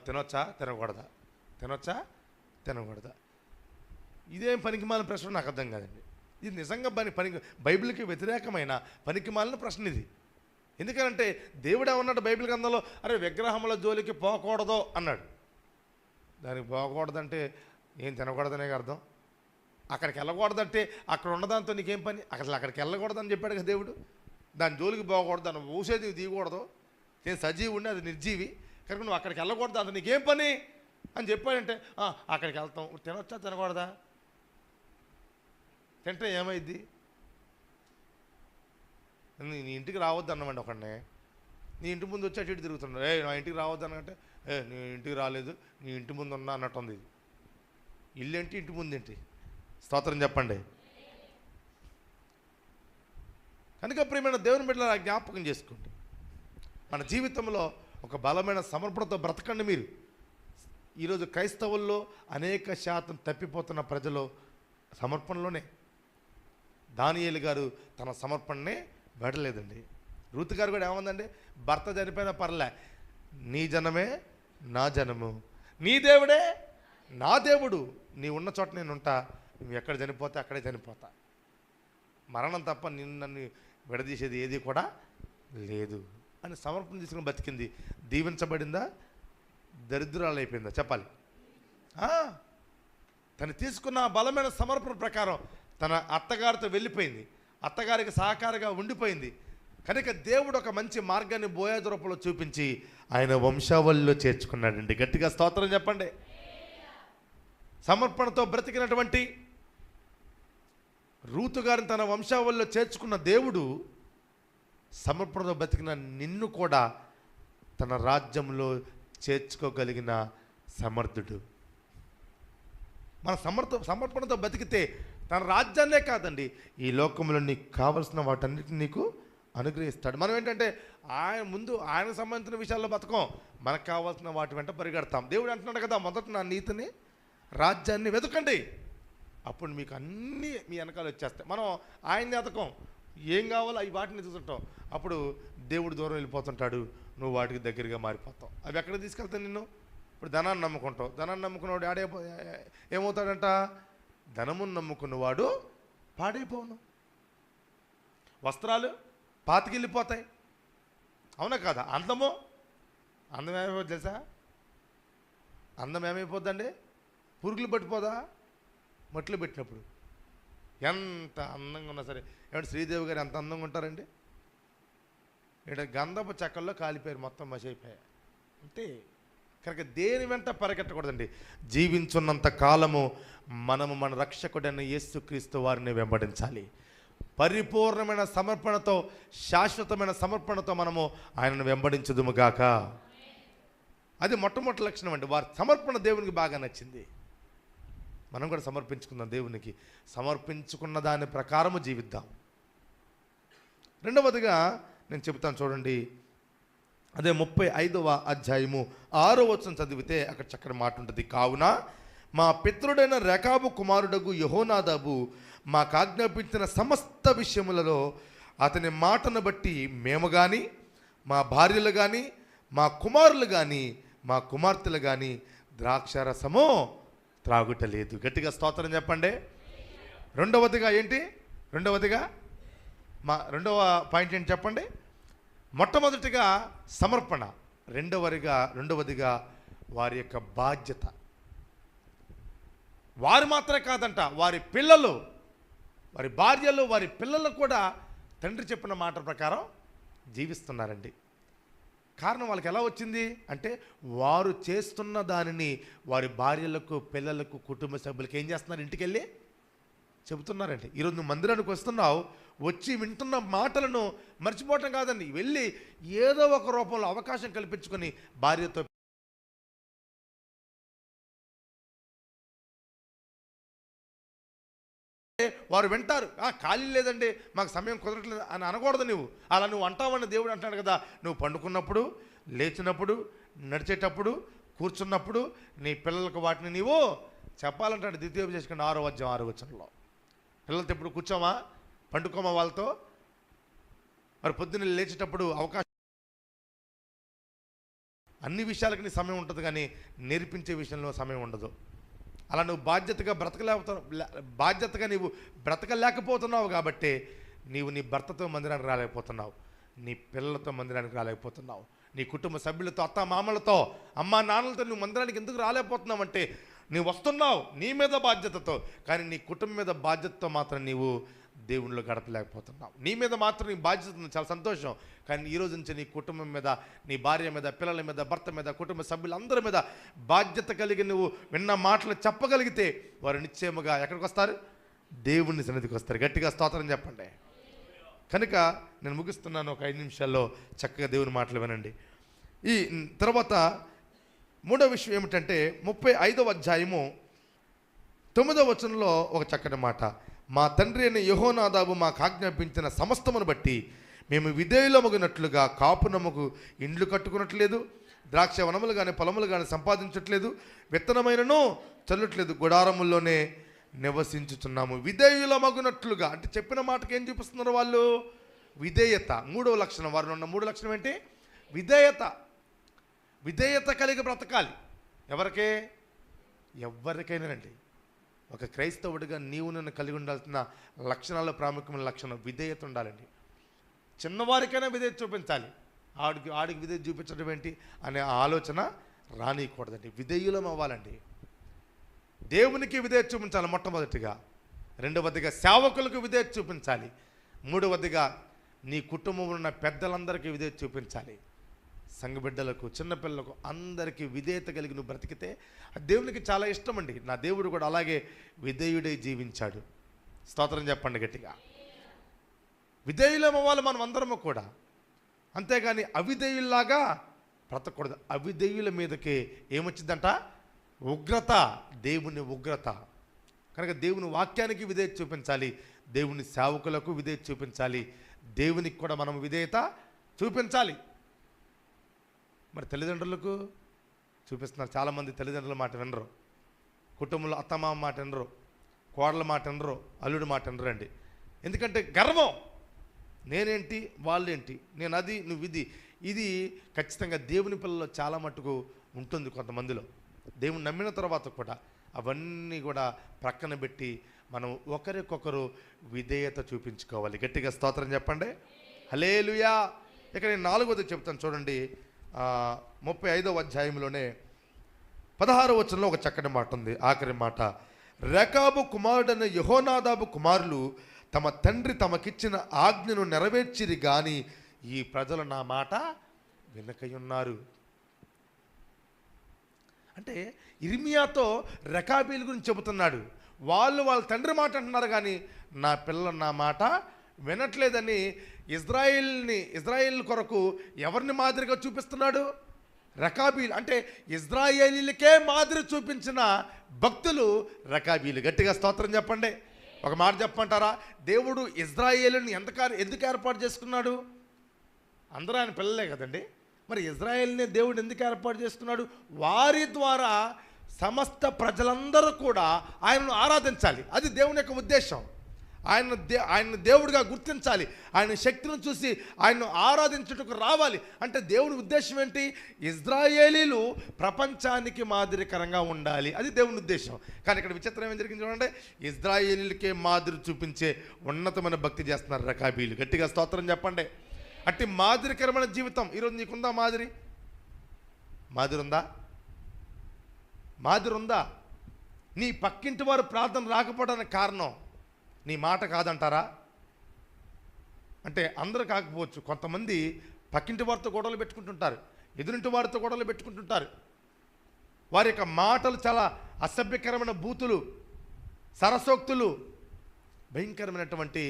తినొచ్చా తినకూడదా, తినొచ్చా తినకూడదా, ఇదేం పనికిమాలిన ప్రశ్న నాకు అర్థం కాదండి. ఇది నిజంగా బైబిల్కి వ్యతిరేకమైన పనికిమాలిన ప్రశ్న ఇది. ఎందుకంటే దేవుడు ఏమన్నాడు బైబిల్ గ్రంథంలో, అరే విగ్రహముల జోలికి పోకూడదు అన్నాడు. దానికి పోకూడదంటే ఏం తినకూడదనే అర్థం. అక్కడికి వెళ్ళకూడదంటే అక్కడ ఉన్నదాంతో నీకేం పని, అక్కడికి వెళ్ళకూడదని చెప్పాడు కదా దేవుడు. దాని జోలికి పోకూడదు, దాన్ని ఊసేది తీయకూడదు. నేను సజీవి ఉండి అది నిర్జీవి, కనుక నువ్వు అక్కడికి వెళ్ళకూడదు, అంత నీకేం పని అని చెప్పాడంటే అక్కడికి వెళ్తాం. తినొచ్చా తినకూడదా, తింటే ఏమైద్ది? నీ ఇంటికి రావద్దు అన్నమాట. ఒకడిని నీ ఇంటి ముందు వచ్చి అటు ఇటు తిరుగుతున్నాడు, నా ఇంటికి రావద్దు అన్నట్టే, నీ ఇంటికి రాలేదు, నీ ఇంటి ముందు ఉన్నా అన్నట్టుంది. ఇల్లు ఏంటి, ఇంటి ముందు ఏంటి? స్తోత్రం చెప్పండి. కనుక ప్రియమైన దేవుని బిడ్డల జ్ఞాపకం చేసుకోండి, మన జీవితంలో ఒక బలమైన సమర్పణతో బ్రతకండి. మీరు ఈరోజు క్రైస్తవుల్లో అనేక శాతం తప్పిపోతున్న ప్రజలు సమర్పణలోనే. దానియేలు గారు తన సమర్పణనే పెట్టలేదండి. రూతు గారు కూడా ఏమందండి, భర్త చనిపోయినా పర్లే, నీ జనమే నా జనము, నీ దేవుడే నా దేవుడు, నీ ఉన్న చోట నేను ఉంటా, నువ్వు ఎక్కడ చనిపోతే అక్కడే చనిపోతా, మరణం తప్ప నన్ను విడదీసేది ఏది కూడా లేదు అని సమర్పణ తీసుకుని బతికింది. దీవించబడిందా, దరిద్రాలు అయిపోయిందా చెప్పాలి. తను తీసుకున్న బలమైన సమర్పణ ప్రకారం తన అత్తగారితో వెళ్ళిపోయింది, అత్తగారికి సహకారిగా ఉండిపోయింది. కనుక దేవుడు ఒక మంచి మార్గాన్ని బోయాజు రూపంలో చూపించి ఆయన వంశావళిలో చేర్చుకున్నాడండి. గట్టిగా స్తోత్రం చెప్పండి. సమర్పణతో బ్రతికినటువంటి రూతు గారిని తన వంశావళిలో చేర్చుకున్న దేవుడు సమర్పణతో బ్రతికిన నిన్ను కూడా తన రాజ్యంలో చేర్చుకోగలిగిన సమర్థుడు. మన సమర్పణతో బతికితే తన రాజ్యాన్నే కాదండి, ఈ లోకంలో నీకు కావలసిన వాటన్నిటిని నీకు అనుగ్రహిస్తాడు. మనం ఏంటంటే ఆయనకు సంబంధించిన విషయాల్లో బతకం, మనకు కావాల్సిన వాటి వెంట పరిగెడతాం. దేవుడు అంటున్నాడు కదా, మొదట నా నీతిని రాజ్యాన్ని వెతకండి, అప్పుడు మీకు అన్నీ మీ వెనకాల వచ్చేస్తాయి. మనం ఆయన్ని వెతకం, ఏం కావాలో అవి వాటిని చూస్తుంటాం. అప్పుడు దేవుడు దూరం వెళ్ళిపోతుంటాడు, నువ్వు వాటికి దగ్గరగా మారిపోతావు. అవి ఎక్కడ తీసుకెళ్తావు నిన్ను? ఇప్పుడు ధనాన్ని నమ్ముకుంటావు, ధనాన్ని నమ్ముకున్నవాడు ఏమవుతాడంట, ధనమును నమ్ముకున్నవాడు పాడైపోను. వస్త్రాలు పాతికెళ్ళిపోతాయి, అవునా కాదా? అందం ఏమైపోద్ది తెలుసా? అందం ఏమైపోద్దండి, పురుగులు పట్టిపోదా మట్లు పెట్టినప్పుడు. ఎంత అందంగా ఉన్నా సరే, ఏమంటే శ్రీదేవి గారు ఎంత అందంగా ఉంటారండి, ఇక్కడ గంధపు చెక్కల్లో కాలిపోయారు, మొత్తం మసైపోయాయి అంటే. కనుక దేని వెంట పరిగెట్టకూడదండి. జీవించున్నంత కాలము మనము మన రక్షకుడైన యేసుక్రీస్తు వారిని వెంబడించాలి. పరిపూర్ణమైన సమర్పణతో, శాశ్వతమైన సమర్పణతో మనము ఆయనను వెంబడించుదుముగాక. అది మొట్టమొదటి లక్షణం అండి. వారి సమర్పణ దేవునికి బాగా నచ్చింది. మనం కూడా సమర్పించుకుందాం దేవునికి, సమర్పించుకున్న దాని ప్రకారము జీవిద్దాం. రెండవదిగా నేను చెబుతాను చూడండి, అదే 35వ అధ్యాయము 6వ వచనం చదివితే అక్కడ చక్కని మాట ఉంటుంది. కావున మా పితరుడైన రెకాబు కుమారుడగు యెహోనాదాబు మాకు ఆజ్ఞాపించిన సమస్త విషయములలో అతని మాటను బట్టి మేము కానీ, మా భార్యలు కానీ, మా కుమారులు కానీ, మా కుమార్తెలు కానీ ద్రాక్షారసము త్రాగుటలేదు. గట్టిగా స్తోత్రం చెప్పండి. రెండవదిగా ఏంటి? రెండవ పాయింట్ ఏంటి చెప్పండి? మొట్టమొదటిగా సమర్పణ, రెండవదిగా వారి యొక్క బాధ్యత. వారు మాత్రమే కాదంట, వారి పిల్లలు, వారి భార్యలు, వారి పిల్లలు కూడా తండ్రి చెప్పిన మాట ప్రకారం జీవిస్తున్నారండి. కారణం వాళ్ళకి ఎలా వచ్చింది అంటే, వారు చేస్తున్న దానిని వారి భార్యలకు, పిల్లలకు, కుటుంబ సభ్యులకు ఏం చేస్తున్నారు? ఇంటికి వెళ్ళి చెబుతున్నారండి. ఈరోజు నువ్వు మందిరానికి వస్తున్నావు, వచ్చి వింటున్న మాటలను మర్చిపోవటం కాదండి, వెళ్ళి ఏదో ఒక రూపంలో అవకాశం కల్పించుకొని భార్యతో వారు వింటారు. ఖాళీ లేదండి, మాకు సమయం కుదరట్లేదు అని అనకూడదు. అలా నువ్వు అంటావని దేవుడు అంటాడు కదా. నువ్వు పండుకున్నప్పుడు, లేచినప్పుడు, నడిచేటప్పుడు, కూర్చున్నప్పుడు నీ పిల్లలకు వాటిని నీవు చెప్పాలంటాడు. ద్వితీయోపదేశకాండం 6వ అధ్యాయం 6వ వచనంలో. పిల్లలతో ఎప్పుడు కూర్చోమా, పండుకోమా వాళ్ళతో. మరి పొద్దున్న లేచేటప్పుడు అవకాశం, అన్ని విషయాలకి నీ సమయం ఉంటుంది, కానీ నేర్పించే విషయంలో సమయం ఉండదు. అలా నువ్వు బాధ్యతగా నీవు బ్రతకలేకపోతున్నావు కాబట్టి నీవు నీ భర్తతో మందిరానికి రాలేకపోతున్నావు, నీ పిల్లలతో మందిరానికి రాలేకపోతున్నావు, నీ కుటుంబ సభ్యులతో, అత్త మామలతో, అమ్మా నాన్నలతో నువ్వు మందిరానికి ఎందుకు రాలేకపోతున్నావు అంటే, నీవు వస్తున్నావు నీ మీద బాధ్యతతో, కానీ నీ కుటుంబం మీద బాధ్యతతో మాత్రం నీవు దేవునిలో గడపలేకపోతున్నావు. నీ మీద మాత్రం నీ బాధ్యత ఉంది, చాలా సంతోషం. కానీ ఈరోజు నుంచి నీ కుటుంబం మీద, నీ భార్య మీద, పిల్లల మీద, భర్త మీద, కుటుంబ సభ్యులందరి మీద బాధ్యత కలిగి నువ్వు విన్న మాటలు చెప్పగలిగితే వారు నిశ్చయముగా ఎక్కడికి వస్తారు? దేవుని సన్నిధికి వస్తారు. గట్టిగా స్తోత్రం చెప్పండి. కనుక నేను ముగిస్తున్నాను, ఒక 5 నిమిషాల్లో చక్కగా దేవుని మాటలు వినండి. ఈ తర్వాత మూడో విషయం ఏమిటంటే 35వ అధ్యాయము 9వ వచనంలో ఒక చక్కటి మాట. మా తండ్రి అయిన యెహోనాదాబు మాకు ఆజ్ఞాపించిన సమస్తమును బట్టి మేము విధేయులమగినట్లుగా కాపునముకు ఇండ్లు కట్టుకున్నట్లేదు, ద్రాక్ష వనములు కానీ పొలములు కానీ సంపాదించట్లేదు, విత్తనమైనను చల్లట్లేదు, గుడారముల్లోనే నివసించుచున్నాము. విధేయులమగునట్లుగా అంటే చెప్పిన మాటకి ఏం చూపిస్తున్నారు వాళ్ళు? విధేయత. 3వ లక్షణం, వారిలో ఉన్న 3 లక్షణం ఏంటి? విధేయత కలిగి బ్రతకాలి. ఎవరికైనానండి. ఒక క్రైస్తవుడిగా నీవు నన్ను కలిగి ఉండాల్సిన లక్షణాల్లో ప్రాముఖ్యమైన లక్షణం విధేయత ఉండాలండి. చిన్నవారికైనా విధేయత చూపించాలి. ఆడికి విధేయత చూపించడం ఏంటి అనే ఆలోచన రానియకూడదండి. విధేయులం అవ్వాలండి. దేవునికి విధేయత చూపించాలి మొట్టమొదటిగా. రెండవదిగా సేవకులకు విధేయత చూపించాలి. మూడవదిగా నీ కుటుంబంలో ఉన్న పెద్దలందరికీ విధేయత చూపించాలి. సంఘబిడ్డలకు, చిన్నపిల్లలకు అందరికీ విధేయత కలిగి నువ్వు బ్రతికితే దేవునికి చాలా ఇష్టం అండి. నా దేవుడు కూడా అలాగే విధేయుడై జీవించాడు. స్తోత్రం చెప్పండి గట్టిగా. విధేయులం అవ్వాలి మనం అందరము కూడా. అంతేగాని అవిధేయుల్లాగా బ్రతకూడదు. అవిధేయుల మీదకి ఏమొచ్చిందంట? ఉగ్రత, దేవుని ఉగ్రత. కనుక దేవుని వాక్యానికి విధేయత చూపించాలి, దేవుని సేవకులకు విధేయత చూపించాలి, దేవునికి కూడా మనం విధేయత చూపించాలి. మరి తల్లిదండ్రులకు చూపిస్తున్నారు. చాలామంది తల్లిదండ్రుల మాట వినరు, కుటుంబంలో అత్తమామ మాట వినరు, కోడల మాట వినరు, అల్లుడి మాట వినరండి. ఎందుకంటే గర్వం. నేనేంటి, వాళ్ళేంటి, నేను అది, నువ్వు ఇది ఖచ్చితంగా దేవుని పిల్లల్లో చాలా మట్టుకు ఉంటుంది కొంతమందిలో. దేవుని నమ్మిన తర్వాత కూడా అవన్నీ కూడా ప్రక్కన పెట్టి మనం ఒకరికొకరు విధేయత చూపించుకోవాలి. గట్టిగా స్తోత్రం చెప్పండి. హల్లెలూయా. ఇక నేను 4వది చెప్తాను చూడండి. 35వ అధ్యాయంలోనే 16వ వచనంలో ఒక చక్కటి మాట ఉంది, ఆఖరి మాట. రెకాబు కుమారుడైన యెహోనాదాబు కుమారులు తమ తండ్రి తమకిచ్చిన ఆజ్ఞను నెరవేర్చిరి గాని ఈ ప్రజలు నా మాట వినకయున్నారు. అంటే ఇర్మియాతో రెకాబీల గురించి చెబుతున్నాడు. వాళ్ళ తండ్రి మాట అంటున్నారు కానీ నా పిల్లలు నా మాట వినట్లేదని ఇజ్రాయిల్ కొరకు ఎవరిని మాదిరిగా చూపిస్తున్నాడు? రెకాబీలు. అంటే ఇజ్రాయేలీలకే మాదిరి చూపించిన భక్తులు రెకాబీలు. గట్టిగా స్తోత్రం చెప్పండి. ఒక మాట చెప్పంటారా? దేవుడు ఇజ్రాయేలుని ఎందుకు ఏర్పాటు చేసుకున్నాడు? అందరూ ఆయన పిల్లలే కదండి. మరి ఇజ్రాయేల్ని దేవుడు ఎందుకు ఏర్పాటు చేసుకున్నాడు? వారి ద్వారా సమస్త ప్రజలందరూ కూడా ఆయనను ఆరాధించాలి. అది దేవుని యొక్క ఉద్దేశం. ఆయన దేవుడిగా గుర్తించాలి. ఆయన శక్తిని చూసి ఆయన్ను ఆరాధించుటకు రావాలి. అంటే దేవుని ఉద్దేశం ఏంటి? ఇజ్రాయేలీలు ప్రపంచానికి మాదిరికరంగా ఉండాలి. అది దేవుని ఉద్దేశం. కానీ ఇక్కడ విచిత్రం ఏం జరిగింది చూడండి. ఇజ్రాయేలీలకే మాదిరి చూపించే ఉన్నతమైన భక్తి చేస్తున్నారు రకాబీలు. గట్టిగా స్తోత్రం చెప్పండి. అట్టి మాదిరికరమైన జీవితం ఈరోజు నీకుందా? మాదిరి ఉందా? నీ పక్కింటి వారు ప్రార్థన రాకపోవడానికి కారణం నీ మాట కాదంటారా? అంటే అందరూ కాకపోవచ్చు. కొంతమంది పక్కింటి వారితో గొడవలు పెట్టుకుంటుంటారు, ఎదురింటి వారితో గొడవలు పెట్టుకుంటుంటారు. వారి యొక్క మాటలు చాలా అసభ్యకరమైన బూతులు, సరసోక్తులు, భయంకరమైనటువంటి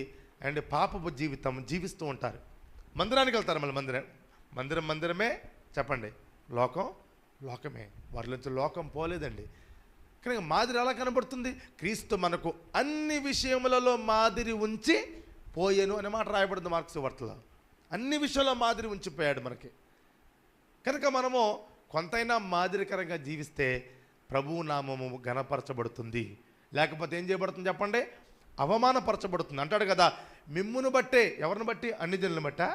అండ్ పాపపు జీవితం జీవిస్తూ ఉంటారు. మందిరానికి వెళ్తారు. మళ్ళీ మందిరమే చెప్పండి, లోకమే. వారిలోంచి లోకం పోలేదండి. కనుక మాదిరి ఎలా కనబడుతుంది? క్రీస్తు మనకు అన్ని విషయములలో మాదిరి ఉంచి పోయేను అనే మాట రాయబడింది మార్క్స్ వార్తలో. అన్ని విషయంలో మాదిరి ఉంచిపోయాడు మనకి. కనుక మనము కొంతైనా మాదిరికరంగా జీవిస్తే ప్రభువు నామము ఘనపరచబడుతుంది. లేకపోతే ఏం చేయబడుతుంది చెప్పండి? అవమానపరచబడుతుంది. అంటాడు కదా, మిమ్మును బట్టే. ఎవరిని బట్టి? అన్ని జనులను బట్టా?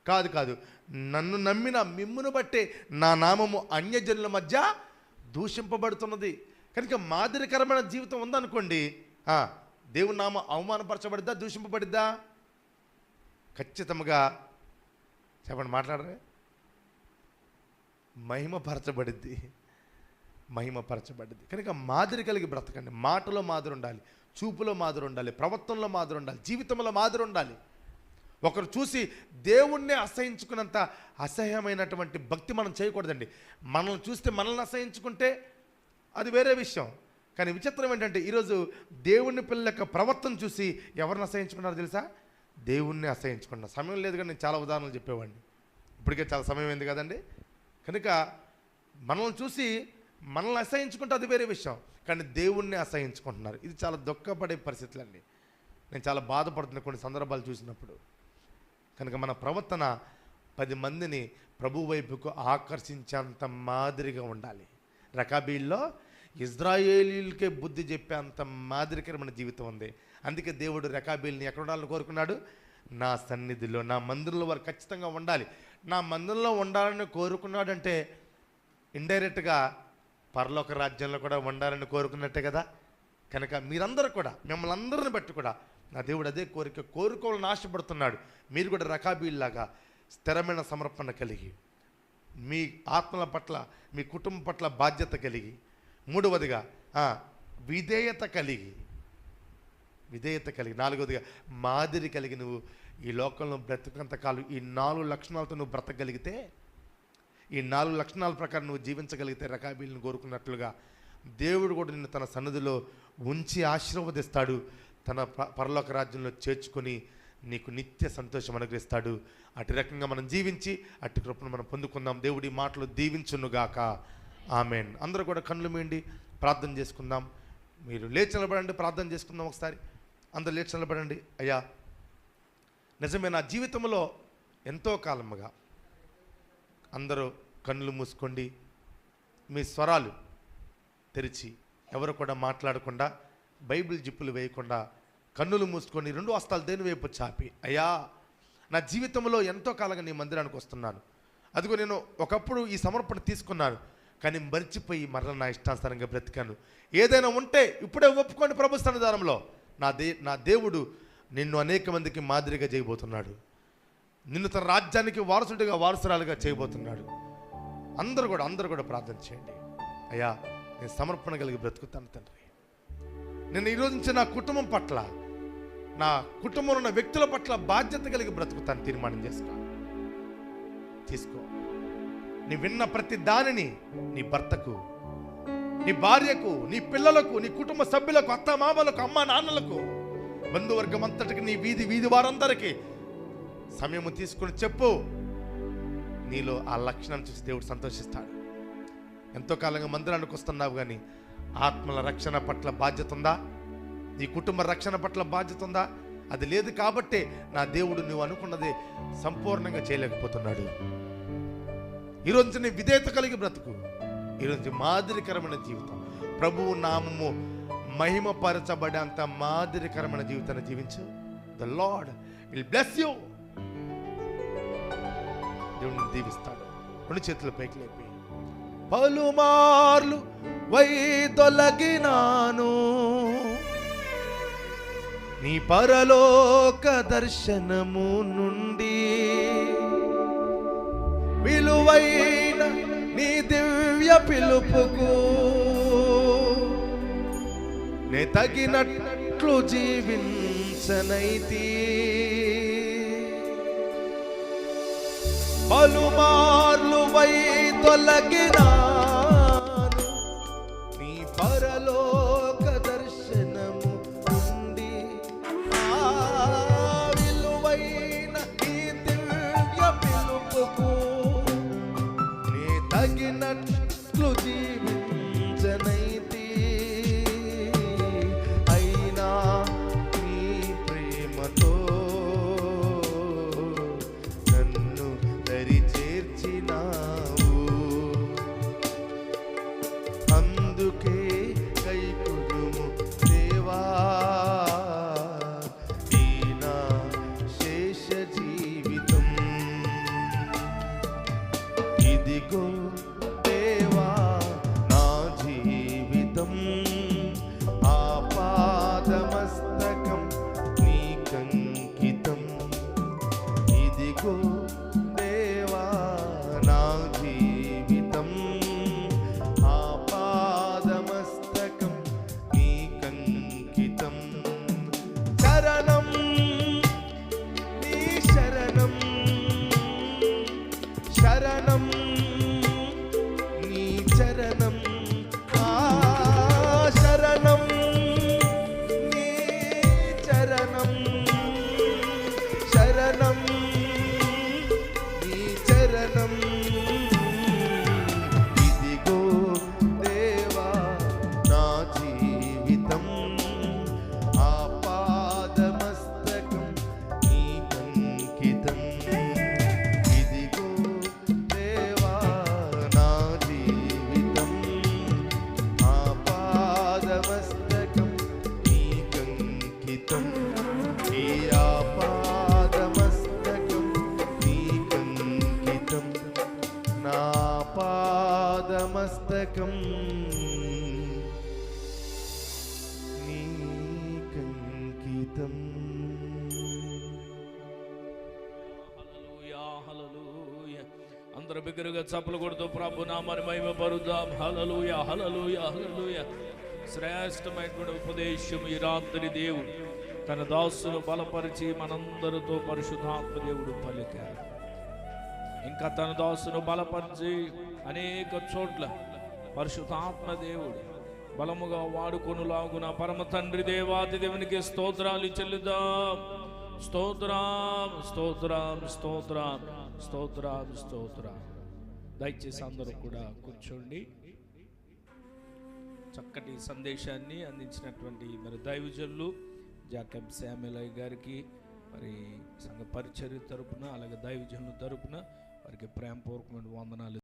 కాదు. నన్ను నమ్మిన మిమ్మును బట్టే నా నామము అన్యజనుల మధ్య దూషింపబడుతున్నది. కనుక మాదిరికరమైన జీవితం ఉందనుకోండి, దేవుని నామం అవమానపరచబడిద్దా? దూషింపబడిద్దా? ఖచ్చితంగా చెప్పండి, మాట్లాడరే. మహిమపరచబడిద్ది. కనుక మాదిరి కలిగి బ్రతకండి. మాటలో మాదిరి ఉండాలి, చూపులో మాదిరి ఉండాలి, ప్రవర్తనలో మాదిరి ఉండాలి, జీవితంలో మాదిరి ఉండాలి. ఒకరు చూసి దేవుణ్ణి అసహించుకున్నంత అసహ్యమైనటువంటి భక్తి మనం చేయకూడదండి. మనల్ని చూస్తే మనల్ని అసహించుకుంటే అది వేరే విషయం. కానీ విచిత్రం ఏంటంటే ఈరోజు దేవుని పిల్లల యొక్క ప్రవర్తన చూసి ఎవరిని అసహించుకున్నారో తెలుసా? దేవుణ్ణి అసహించుకున్నారు. సమయం లేదు కానీ నేను చాలా ఉదాహరణలు చెప్పేవాడిని. ఇప్పటికే చాలా సమయం అయింది కదండి. కనుక మనల్ని చూసి మనల్ని అసహించుకుంటే అది వేరే విషయం. కానీ దేవుణ్ణి అసహించుకుంటున్నారు. ఇది చాలా దుఃఖపడే పరిస్థితులండి. నేను చాలా బాధపడుతున్న కొన్ని సందర్భాలు చూసినప్పుడు. కనుక మన ప్రవర్తన 10 మందిని ప్రభు వైపుకు ఆకర్షించేంత మాదిరిగా ఉండాలి. రకాబీల్లో ఇజ్రాయేలీలకే బుద్ధి చెప్పేంత మాదిరికరమైన జీవితం ఉంది. అందుకే దేవుడు రకాబీల్ని ఎక్కడ ఉండాలని కోరుకున్నాడు? నా సన్నిధిలో, నా మందిరంలో వారు ఖచ్చితంగా ఉండాలి. నా మందిరంలో ఉండాలని కోరుకున్నాడంటే ఇండైరెక్ట్గా పరలోక రాజ్యంలో కూడా ఉండాలని కోరుకున్నట్టే కదా. కనుక మీరందరూ కూడా, మిమ్మల్ని అందరిని బట్టి కూడా నా దేవుడు అదే కోరుకోవాలని ఆశపడుతున్నాడు. మీరు కూడా రకాబీల్లాగా స్థిరమైన సమర్పణ కలిగి, మీ ఆత్మల పట్ల, మీ కుటుంబం పట్ల బాధ్యత కలిగి, మూడవదిగా విధేయత కలిగి, 4వదిగా మాదిరి కలిగి నువ్వు ఈ లోకంలో బ్రతికంతకాలం ఈ 4 లక్షణాలతో నువ్వు బ్రతకగలిగితే, ఈ 4 లక్షణాల ప్రకారం నువ్వు జీవించగలిగితే రకాబీలను కోరుకున్నట్లుగా దేవుడు కూడా నిన్ను తన సన్నిధిలో ఉంచి ఆశీర్వదిస్తాడు. తన పరలోక రాజ్యంలో చేర్చుకొని నీకు నిత్య సంతోషం అనుగ్రహిస్తాడు. అటు రకంగా మనం జీవించి అటు కృపను మనం పొందుకుందాం. దేవుడి మాటలు దీవించునుగాక. ఆమెన్. అందరూ కూడా కళ్ళు మూయండి, ప్రార్థన చేసుకుందాం. మీరు లేచి నిలబడండి, ప్రార్థన చేసుకుందాం. ఒకసారి అందరూ లేచి నిలబడండి. అయ్యా, నిజమే, నా జీవితంలో ఎంతో కాలముగా అందరూ కన్నులు మూసుకోండి, మీ స్వరాలు తెరిచి, ఎవరు కూడా మాట్లాడకుండా, బైబిల్ జిప్పులు వేయకుండా కన్నులు మూసుకొని 2 హస్తాలు దేని వైపు చాపి, అయ్యా, నా జీవితంలో ఎంతో కాలంగా నీ మందిరానికి వస్తున్నాను. అదిగో నేను ఒకప్పుడు ఈ సమర్పణ తీసుకున్నాను, కానీ మర్చిపోయి మరలా నా ఇష్టానుసారంగా బ్రతికాను. ఏదైనా ఉంటే ఇప్పుడే ఒప్పుకోండి. ప్రభు సన్నిధానంలో నా దేవుడు నిన్ను అనేక మందికి మాదిరిగా చేయబోతున్నాడు. నిన్ను తన రాజ్యానికి వారసురాలుగా చేయబోతున్నాడు. అందరూ కూడా ప్రార్థన చేయండి. అయ్యా, నేను సమర్పణ కలిగి బ్రతుకుతాను తండ్రి. నేను ఈరోజు నుంచి నా కుటుంబం పట్ల, నా కుటుంబంలో ఉన్న వ్యక్తుల పట్ల బాధ్యత కలిగి బ్రతుకుతాను తీర్మానం తీసుకో. నీ విన్న ప్రతి దానిని నీ భర్తకు, నీ భార్యకు, నీ పిల్లలకు, నీ కుటుంబ సభ్యులకు, అత్తమామలకు, అమ్మ నాన్నలకు, బంధువర్గం అంతటికి, నీ వీధి వారందరికీ సమయము తీసుకుని చెప్పు. నీలో ఆ లక్షణాన్ని చూసి దేవుడు సంతోషిస్తాడు. ఎంతో కాలంగా మందిరానికి వస్తున్నావు, కానీ ఆత్మల రక్షణ పట్ల బాధ్యత ఉందా? నీ కుటుంబ రక్షణ పట్ల బాధ్యత ఉందా? అది లేదు కాబట్టే నా దేవుడు నువ్వు అనుకున్నది సంపూర్ణంగా చేయలేకపోతున్నాడు. ఈరోజు నీ విధేయత కలిగి బ్రతుకు. ఈరోజు మాదిరికరమైన జీవితం, ప్రభువు నామము మహిమపరచబడేంత మాదిరికరమైన జీవితాన్ని జీవించు. The lord will bless you. దేవుడిని దీవిస్తాడు. రెండు చేతుల పైకి లేపి, పలుమార్లు వైదొలగినాను నీ పరలోక దర్శనము నుండి, విలువైన నీ దివ్య పిలుపుకు నే తగినట్లు జీవించనైతి. పలుమార్లు వైదొలగినాను నీ పరలోక దర్శనము నుండి, విలువైన నీ దివ్య పిలుపుకు నే తగినట్లు జీవించనైతి. అయినా నీ ప్రేమతో నన్ను దరి చేర్చినావు, అందుకే కైకొనుము దేవా ఈ నా శేష జీవితం. ఇదిగో దేవా నా జీవితం, ఆపాదమస్తకం నీకంకితం. ఇదిగో దేవా నా జీవితం, ఆపాదమస్తకం నీకంకితం. శరణం నీ శరణం, శరణం నీ చరణం, శరణం నీ చరణం, శరణం నీ చరణం. ఇదిగో దేవా నా జీవితం, ఆపాదమస్తకం నీకంకితం. ఇదిగో దేవా నా జీవితం, ఆపాదమస్తకం నీకంకితం. ఈ ఆపాదమస్తకం నీకంకితం, నా పాదమస్తకం నీకంకితం. హల్లెలూయా, హల్లెలూయా. అందరూ బిగ్గరగా చప్పలు కొడుతూ ప్రభు నామాన్ని మహిమపరుద్దాం. హల్లెలూయా, హల్లెలూయా, హల్లెలూయా. శ్రేష్టమైనటువంటి ఉపదేశం ఈ రాత్రి దేవుడు తన దాసును బలపరిచి మనందరితో పరిశుద్ధాత్మ దేవుడు పలికారు. ఇంకా తన దాసును బలపరిచి అనేక చోట్ల పరిశుద్ధాత్మ దేవుడు బలముగా వాడుకొనులాగున పరమ తండ్రి దేవాది దేవునికి స్తోత్రాలు చెల్లిద్దాం. స్తోత్రం, స్తోత్రం, స్తోత్రం, స్తోత్రం, స్తోత్రం. దయచేసి అందరూ కూడా కూర్చోండి. చక్కటి సందేశాన్ని అందించినటువంటి మరి దైవజనులు జాకబ్ శామ్యుల్ గారికి, మరి సంఘ పరిచర్య తరపున అలాగే దైవజనుల తరపున వారికి ప్రేమపూర్వకమైన వందనాలు.